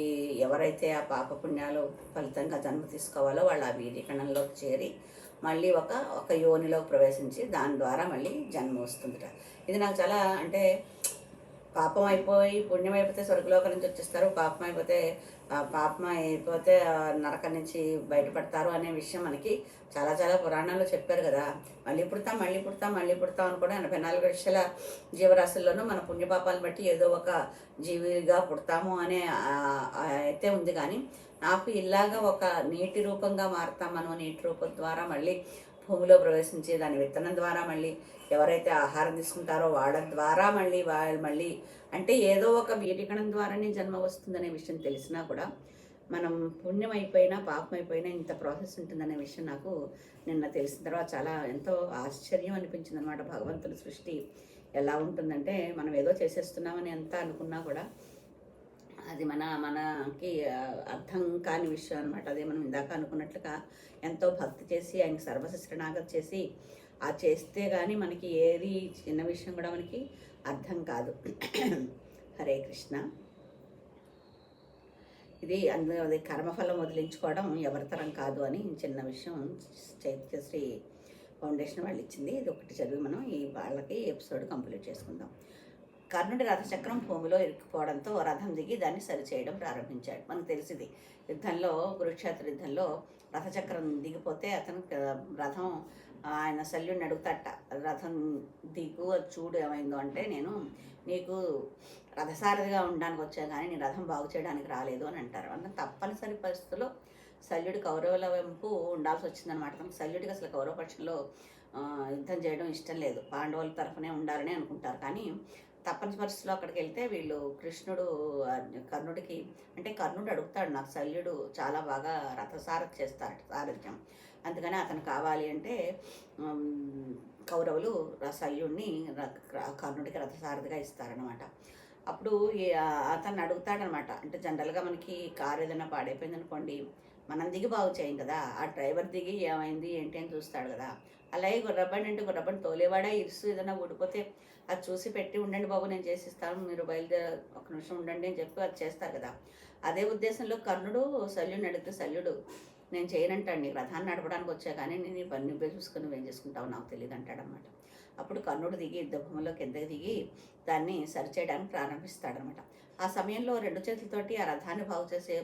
ఎవరైతే ఆ పాపపుణ్యాలు ఫలితంగా జన్మ తీసుకోవాలో వాళ్ళు ఆ వీర్యకణంలో చేరి మళ్ళీ ఒక యోనిలో ప్రవేశించి దాని ద్వారా మళ్ళీ జన్మ వస్తుందట. ఇది నాకు చాలా అంటే పాపం అయిపోయి పుణ్యం అయిపోతే స్వర్గలోకం నుంచి వచ్చేస్తారు, పాపం అయిపోతే నరకం నుంచి బయటపడతారు అనే విషయం మనకి చాలా చాలా పురాణాల్లో చెప్పారు కదా. మళ్ళీ పుడతాం అని కూడా 84 లక్షల జీవరాశుల్లోనూ మన పుణ్యపాపాలను బట్టి ఏదో ఒక జీవిగా పుడతాము అనే అయితే ఉంది. కానీ నాకు ఇలాగా ఒక నీటి రూపంగా మారుతాం మనం, నీటి రూపం ద్వారా మళ్ళీ భూమిలో ప్రవేశించి దాని విత్తనం ద్వారా మళ్ళీ ఎవరైతే ఆహారం తీసుకుంటారో వాళ్ళ ద్వారా మళ్ళీ అంటే ఏదో ఒక వీటికణం ద్వారానే జన్మ వస్తుందనే విషయం తెలిసినా కూడా మనం పుణ్యం అయిపోయినా పాపం అయిపోయినా ఇంత ప్రాసెస్ ఉంటుందనే విషయం నాకు నిన్న తెలిసిన తర్వాత చాలా ఎంతో ఆశ్చర్యం అనిపించింది అనమాట. భగవంతుడి సృష్టి ఎలా ఉంటుందంటే మనం ఏదో చేసేస్తున్నామని ఎంత అనుకున్నా కూడా అది మనకి అర్థం కాని విషయం అనమాట. అదే మనం ఇందాక అనుకున్నట్లుగా ఎంతో భక్తి చేసి ఆయనకి సర్వశరణాగతి చేసి ఆ చేస్తే కానీ మనకి ఏది చిన్న విషయం కూడా మనకి అర్థం కాదు. హరే కృష్ణ. ఇది అది కర్మఫలం వదిలించుకోవడం ఎవరితరం కాదు అని చిన్న విషయం చైత్యశ్రీ ఫౌండేషన్ వాళ్ళు ఇచ్చింది. ఇది ఒకటి చదివి మనం వాళ్ళకి ఎపిసోడ్ కంప్లీట్ చేసుకుందాం. కర్ణుడి రథచక్రం భూమిలో ఇరుక్కుపోవడంతో రథం దిగి దాన్ని సరిచేయడం ప్రారంభించాడు. మనకు తెలిసింది యుద్ధంలో, కురుక్షేత్ర యుద్ధంలో రథచక్రం దిగిపోతే అతను రథం ఆయన శల్యుడిని అడుగుతాట, రథం దిగు చూడు ఏమైందో అంటే, నేను నీకు రథసారథిగా ఉండడానికి వచ్చా కానీ నీ రథం బాగు చేయడానికి రాలేదు అని అంటారు. అంటే తప్పనిసరి పరిస్థితుల్లో శల్యుడి కౌరవుల వైపు ఉండాల్సి వచ్చిందనమాట. తనకు శల్యుడికి అసలు కౌరవ పక్షంలో యుద్ధం చేయడం ఇష్టం లేదు, పాండవుల తరఫునే ఉండాలని అనుకుంటారు. కానీ తప్పని పరిస్థితిలో అక్కడికి వెళ్తే వీళ్ళు కర్ణుడికి అంటే కర్ణుడు అడుగుతాడు, నాకు శల్యుడు చాలా బాగా రథసారథి చేస్తాడు, సారథ్యం, అందుకని అతను కావాలి అంటే కౌరవులు శల్యుడిని కర్ణుడికి రథసారథిగా ఇస్తారనమాట. అప్పుడు అతను అడుగుతాడనమాట. అంటే జనరల్గా మనకి కారు ఏదైనా పాడైపోయింది అనుకోండి, మనం దిగి బాగు చేయం కదా, ఆ డ్రైవర్ దిగి ఏమైంది ఏంటి అని చూస్తాడు కదా. అలాగే గుర్రబండి అంటే గుర్రబండి తోలేవాడా ఇరుసు ఏదైనా ఊడిపోతే అది చూసి పెట్టి ఉండండి బాబు నేను చేసిస్తాను, మీరు బయలుదేరి ఒక నిమిషం ఉండండి అని చెప్పి అది చేస్తారు కదా. అదే ఉద్దేశంలో కర్ణుడు శల్యుడిని అడిగితే శల్యుడు నేను చేయనంటాడు, నీకు రథాన్ని నడపడానికి వచ్చా కానీ నేను ఈ పని నువ్వే చూసుకుని నువ్వేం చేసుకుంటావు నాకు తెలియదు అంటాడనమాట. అప్పుడు కర్ణుడు దిగి యుద్ధభూమిలో కిందకి దిగి దాన్ని సరిచేయడానికి ప్రారంభిస్తాడనమాట. ఆ సమయంలో 2 చేతులతోటి ఆ రథాన్ని బాగు చేసే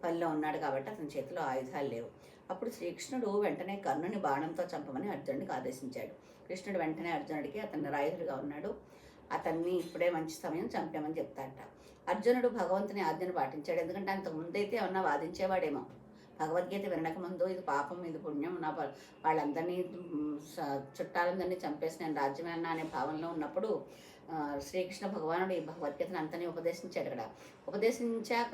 పనిలో ఉన్నాడు కాబట్టి అతని చేతిలో ఆయుధాలు లేవు. అప్పుడు శ్రీకృష్ణుడు వెంటనే కర్ణుని బాణంతో చంపమని అర్జునుడికి ఆదేశించాడు. కృష్ణుడు వెంటనే అర్జునుడికి అతన్ని రాయుధుడిగా ఉన్నాడు, అతన్ని ఇప్పుడే మంచి సమయం చంపామని చెప్తాడట. అర్జునుడు భగవంతుని ఆజ్ఞను పాటించాడు. ఎందుకంటే అంతకు ముందైతే ఏమన్నా వాదించేవాడేమో, భగవద్గీత వినక ముందు ఇది పాపం ఇది పుణ్యం, నా వాళ్ళందరినీ చుట్టాలందరినీ చంపేసి నేను రాజ్యమేనా అనే భావనలో ఉన్నప్పుడు శ్రీకృష్ణ భగవానుడు ఈ భగవద్గీతను అంతని ఉపదేశించాడు కదా. ఉపదేశించాక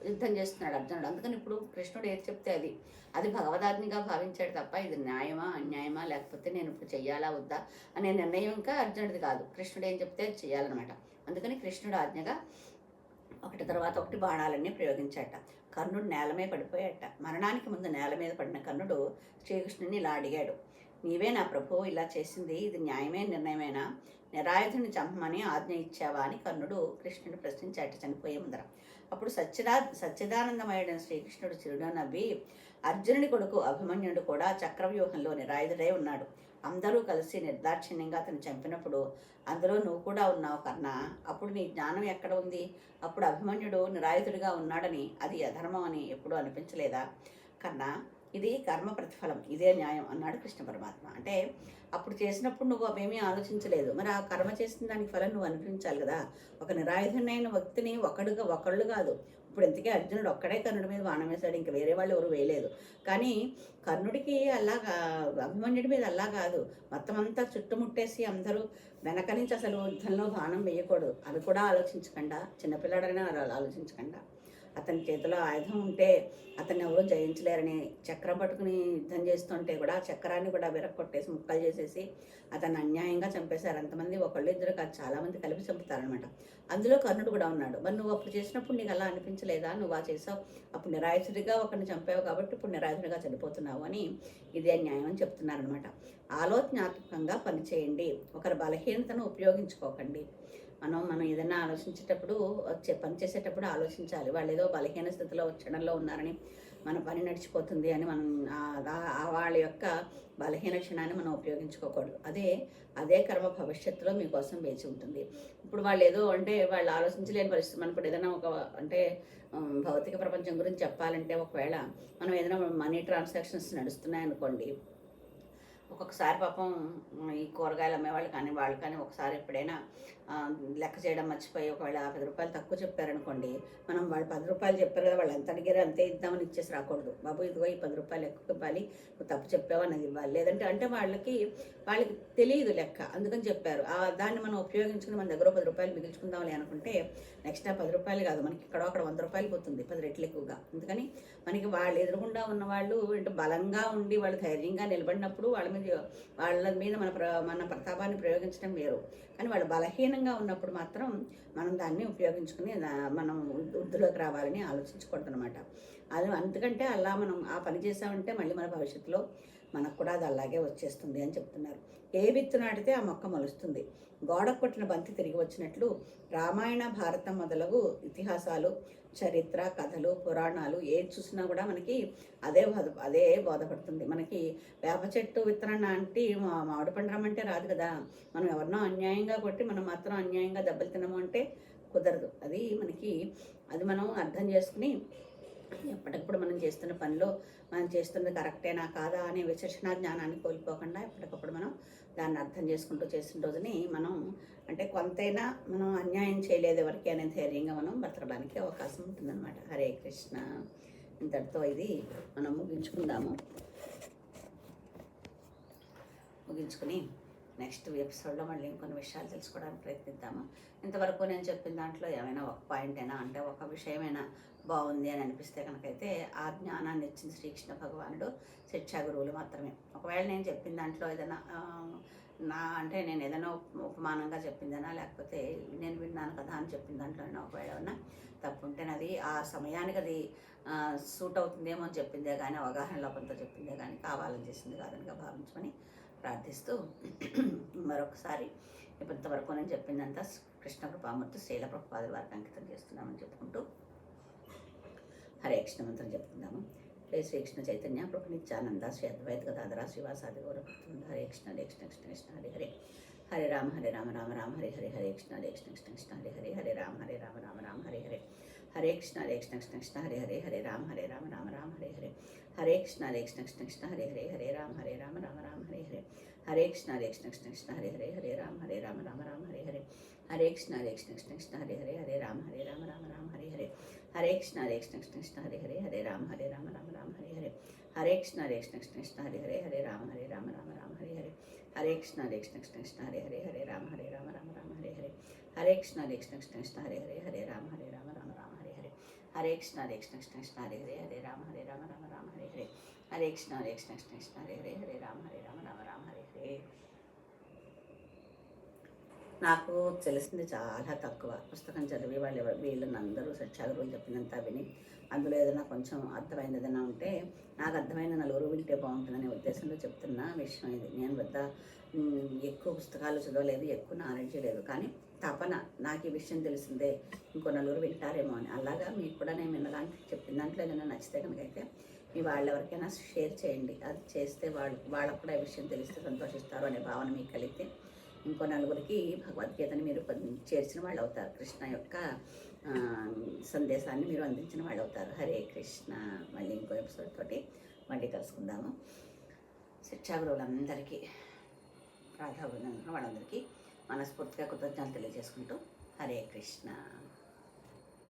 యుద్ధం చేస్తున్నాడు అర్జునుడు. అందుకని ఇప్పుడు కృష్ణుడు ఏది చెప్తే అది భగవదాజ్ఞగా భావించాడు తప్ప ఇది న్యాయమా అన్యాయమా లేకపోతే నేను ఇప్పుడు చెయ్యాలా వద్దా అనే నిర్ణయం ఇంకా అర్జునుడిది కాదు, కృష్ణుడు ఏం చెప్తే అది చెయ్యాలన్నమాట. అందుకని కృష్ణుడు ఆజ్ఞగా ఒకటి తర్వాత ఒకటి బాణాలన్నీ ప్రయోగించాట. కర్ణుడు నేలమే పడిపోయాట. మరణానికి ముందు నేల మీద పడిన కర్ణుడు శ్రీకృష్ణుని ఇలా అడిగాడు, నీవే నా ప్రభువు ఇలా చేసింది, ఇది న్యాయమే నిర్ణయమేనా, నిరాయుధుని చంపమని ఆజ్ఞ ఇచ్చావా అని కర్ణుడు కృష్ణుడు ప్రశ్నించాట చనిపోయే ముందర. అప్పుడు సచ్చిదానందమయుడైన శ్రీకృష్ణుడు చిరునవ్వు నవ్వి, అర్జునుడి కొడుకు అభిమన్యుడు కూడా చక్రవ్యూహంలో నిరాయుధుడై ఉన్నాడు, అందరూ కలిసి నిర్దాక్షిణ్యంగా అతను చంపినప్పుడు అందులో నువ్వు కూడా ఉన్నావు కర్ణ, అప్పుడు నీ జ్ఞానం ఎక్కడ ఉంది? అప్పుడు అభిమన్యుడు నిరాయుధుడిగా ఉన్నాడని అది అధర్మం అని ఎప్పుడూ అనిపించలేదా కర్ణ? ఇది కర్మ ప్రతిఫలం, ఇదే న్యాయం అన్నాడు కృష్ణ పరమాత్మ. అంటే అప్పుడు చేసినప్పుడు నువ్వు అవేమీ ఆలోచించలేదు, మరి ఆ కర్మ చేసిన దానికి ఫలం నువ్వు అనిపించాలి కదా. ఒక నిరాయుధుడైన వ్యక్తిని ఒకళ్ళు కాదు, ఇప్పుడు ఇంతకీ అర్జునుడు ఒక్కడే కర్ణుడి మీద బాణం వేశాడు, ఇంకా వేరే వాళ్ళు ఎవరు వేయలేదు. కానీ కర్ణుడికి అలాగా అభిమన్యుడి మీద అలా కాదు, మొత్తం అంతా చుట్టుముట్టేసి అందరూ వెనక నుంచి అసలు యుద్ధంలో బాణం వేయకూడదు అది కూడా ఆలోచించకుండా, చిన్నపిల్లాడైనా ఆలోచించకుండా అతని చేతిలో ఆయుధం ఉంటే అతన్ని ఎవరూ జయించలేరని చక్రం పట్టుకుని యుద్ధం చేస్తుంటే కూడా చక్రాన్ని కూడా విరక్కొట్టేసి ముక్కలు చేసేసి అతన్ని అన్యాయంగా చంపేశారు. అంతమంది ఒకళ్ళు ఇద్దరు కాదు, చాలామంది కలిపి చంపుతారనమాట. అందులో కర్ణుడు కూడా ఉన్నాడు. మరి నువ్వు అప్పుడు చేసినప్పుడు నీకు అలా అనిపించలేదా? నువ్వు చేసావు, అప్పుడు నిరాయుధుడిగా ఒకరిని చంపావు కాబట్టి ఇప్పుడు నిరాయుధుడిగా చనిపోతున్నావు అని ఇదే న్యాయం అని చెప్తున్నారనమాట. ఆలోచనాత్మకంగా పనిచేయండి, ఒకరి బలహీనతను ఉపయోగించుకోకండి. మనం ఏదైనా ఆలోచించేటప్పుడు పని చేసేటప్పుడు ఆలోచించాలి. వాళ్ళు ఏదో బలహీన స్థితిలో క్షణంలో ఉన్నారని మన పని నడిచిపోతుంది అని మనం వాళ్ళ యొక్క బలహీన క్షణాన్ని మనం ఉపయోగించుకోకూడదు. అదే కర్మ భవిష్యత్తులో మీకోసం వేచి ఉంటుంది. ఇప్పుడు వాళ్ళు ఏదో అంటే వాళ్ళు ఆలోచించలేని పరిస్థితి. మనం ఇప్పుడు ఏదైనా అంటే భౌతిక ప్రపంచం గురించి చెప్పాలంటే ఒకవేళ మనం ఏదైనా మనీ ట్రాన్సాక్షన్స్ నడుస్తున్నాయనుకోండి, ఒక్కొక్కసారి పాపం ఈ కూరగాయలు అమ్మేవాళ్ళు కానీ వాళ్ళు కానీ ఒకసారి ఎప్పుడైనా లెక్క చేయడం మర్చిపోయి ఒకవేళ 10 రూపాయలు తక్కువ చెప్పారనుకోండి, మనం వాళ్ళు 10 రూపాయలు చెప్పారు కదా, వాళ్ళు ఎంత అడిగారో అంతే ఇద్దామని ఇచ్చేసి రాకూడదు. బాబు ఇదిగో ఈ 10 రూపాయలు ఎక్కువ ఇవ్వాలి, నువ్వు తప్పు చెప్పావు అన్నది ఇవ్వాలి. లేదంటే అంటే వాళ్ళకి తెలియదు లెక్క, అందుకని చెప్పారు. దాన్ని మనం ఉపయోగించుకుని మన దగ్గర 10 రూపాయలు మిగిల్చుకుందామని అనుకుంటే నెక్స్ట్ ఆ 10 రూపాయలు కాదు, మనకి ఇక్కడ 100 రూపాయలు పోతుంది, 10 రెట్లు ఎక్కువగా. అందుకని మనకి వాళ్ళు ఎదురుగుండా ఉన్నవాళ్ళు బలంగా ఉండి వాళ్ళు ధైర్యంగా నిలబడినప్పుడు వాళ్ళ మీద మన ప్రతాపాన్ని ప్రయోగించడం వేరు. కానీ వాళ్ళు బలహీనంగా ఉన్నప్పుడు మాత్రం మనం దాన్ని ఉపయోగించుకుని మనం వృద్ధిలోకి రావాలని ఆలోచించకూడదు అనమాట. అందుకంటే అలా మనం ఆ పని చేసామంటే మళ్ళీ మన భవిష్యత్తులో మనకు కూడా అది అలాగే వచ్చేస్తుంది అని చెప్తున్నారు. ఏ విత్తు నాటితే ఆ మొక్క మొలుస్తుంది. గోడ కొట్టిన బంతి తిరిగి వచ్చినట్లు రామాయణ, భారతం మొదలగు ఇతిహాసాలు, చరిత్ర, కథలు, పురాణాలు ఏది చూసినా కూడా మనకి అదే బోధపడుతుంది. మనకి వేప చెట్టు విత్తనం నాటి మామిడి పండు రమ్మంటే రాదు కదా. మనం ఎవరినో అన్యాయంగా కొట్టి మనం మాత్రం అన్యాయంగా దెబ్బలు తినము అంటే కుదరదు. అది మనం అర్థం చేసుకుని ఎప్పటికప్పుడు మనం చేస్తున్న పనిలో మనం చేస్తున్నది కరెక్టేనా కాదా అనే విచక్షణ జ్ఞానాన్ని కోల్పోకుండా ఎప్పటికప్పుడు మనం దాన్ని అర్థం చేసుకుంటూ చేసిన రోజుని మనం అంటే కొంతైనా మనం అన్యాయం చేయలేదు ఎవరికి అనే ధైర్యంగా మనం బ్రతకడానికి అవకాశం ఉంటుందన్నమాట. హరే కృష్ణ. ఇంతటితో ఇది మనం ముగించుకుని నెక్స్ట్ ఎపిసోడ్లో మళ్ళీ ఇంకొన్ని విషయాలు తెలుసుకోవడానికి ప్రయత్నిద్దాము. ఇంతవరకు నేను చెప్పిన దాంట్లో ఏమైనా ఒక పాయింట్ అయినా అంటే ఒక విషయమైనా బాగుంది అని అనిపిస్తే కనుకైతే ఆ జ్ఞానాన్ని ఇచ్చిన శ్రీకృష్ణ భగవానుడు, శిక్షా గురువులు మాత్రమే. ఒకవేళ నేను చెప్పిన దాంట్లో ఏదైనా అంటే నేను ఏదైనా ఉపమానంగా చెప్పిందనా లేకపోతే నేను విన్నాను కదా అని చెప్పిన దాంట్లో ఒకవేళ ఏమన్నా తప్పు ఉంటే అది ఆ సమయానికి అది సూట్ అవుతుందేమో అని చెప్పిందే కానీ అవగాహన లోపంతో చెప్పిందే కానీ కావాలని చేసింది కాదనిగా భావించమని ప్రార్థిస్తూ మరొకసారి ఇంతవరకు నేను చెప్పిందంతా కృష్ణ కృపామూర్తి శ్రీల ప్రభుపాదుల వారికి అంకితం చేస్తున్నామని చెప్పుకుంటూ హరే కృష్ణ మంత్రం చెప్పుకుందాము. హరే శ్రీకృష్ణ చైతన్య ప్రభు నిత్యానంద శ్రీ అద్వైత గదాధర శ్రీవాసాది గౌరవభక్తులు. హరే కృష్ణ హరే కృష్ణ కృష్ణ కృష్ణ హరే హరే, హరే రామ రామ రామ హరే హరే, హరే కృష్ణ కృష్ణ కృష్ణ హరే హరే, హరే రామ రామ హరే హరే, హరే కృష్ణ కృష్ణ కృష్ణ హరే హరే, హరే రామ రామ హరే హరే, హరే కృష్ణ కృష్ణ కృష్ణ హరే హరే, హరే రామ రామ హరే హరే, హరే కృష్ణ కృష్ణ కృష్ణ హరే హరే, హరే రామ హరే హరే, హరే కృష్ణ కృష్ణ కృష్ణ హరే హరే, హరే రామ హరే హరే, హరే కృష్ణ కృష్ణ కృష్ణ హరే హరే, హరే రామ హరే హరే, హరే కృష్ణ కృష్ణ కృష్ణ హరే హరే, హరే రామ హరే హరే, హరే కృష్ణ కృష్ణ కృష్ణ హరే హరే, హరే రామ హరే హరే, హరే కృష్ణ కృష్ణ కృష్ణ హరే హరే, హరే రామ హరే హరే, హరే కృష్ణ కృష్ణ కృష్ణ హరే హరే, హరే రామ హరే హరే, హరే కృష్ణ కృష్ణ కృష్ణ హరే హరే, హరే రామ హరే హరే. నాకు తెలిసింది చాలా తక్కువ. పుస్తకం చదివి వీళ్ళని అందరూ సత్యాగ్రహం చెప్పినంత విని అందులో ఏదైనా కొంచెం అర్థమైంది ఏదైనా ఉంటే నాకు అర్థమైన నలుగురు వింటే బాగుంటుందనే ఉద్దేశంలో చెప్తున్న విషయం ఇది. నేను పెద్ద ఎక్కువ పుస్తకాలు చదవలేదు, ఎక్కువ నాలెడ్జ్ లేదు, కానీ తపన నాకు ఈ విషయం తెలిసిందే ఇంకో నలుగురు వింటారేమో అని. అలాగా మీకు కూడా నేను విన్నదాంట్లో చెప్పిన దాంట్లో ఏదైనా నచ్చితే కనుకైతే మీ వాళ్ళు ఎవరికైనా షేర్ చేయండి. అది చేస్తే వాళ్ళకు కూడా ఈ విషయం తెలిస్తే సంతోషిస్తారు అనే భావన మీకు కలిగితే ఇంకో నలుగురికి భగవద్గీతని మీరు చేర్చిన వాళ్ళు అవుతారు. కృష్ణ యొక్క సందేశాన్ని మీరు అందించిన వాళ్ళు అవుతారు. హరే కృష్ణ. మళ్ళీ ఇంకో ఎపిసోడ్ తోటి మళ్ళీ కలుసుకుందాము. శిక్షా గురువులందరికీ వాళ్ళందరికీ మనస్ఫూర్తిగా కృతజ్ఞతలు తెలియజేసుకుంటూ హరే కృష్ణ.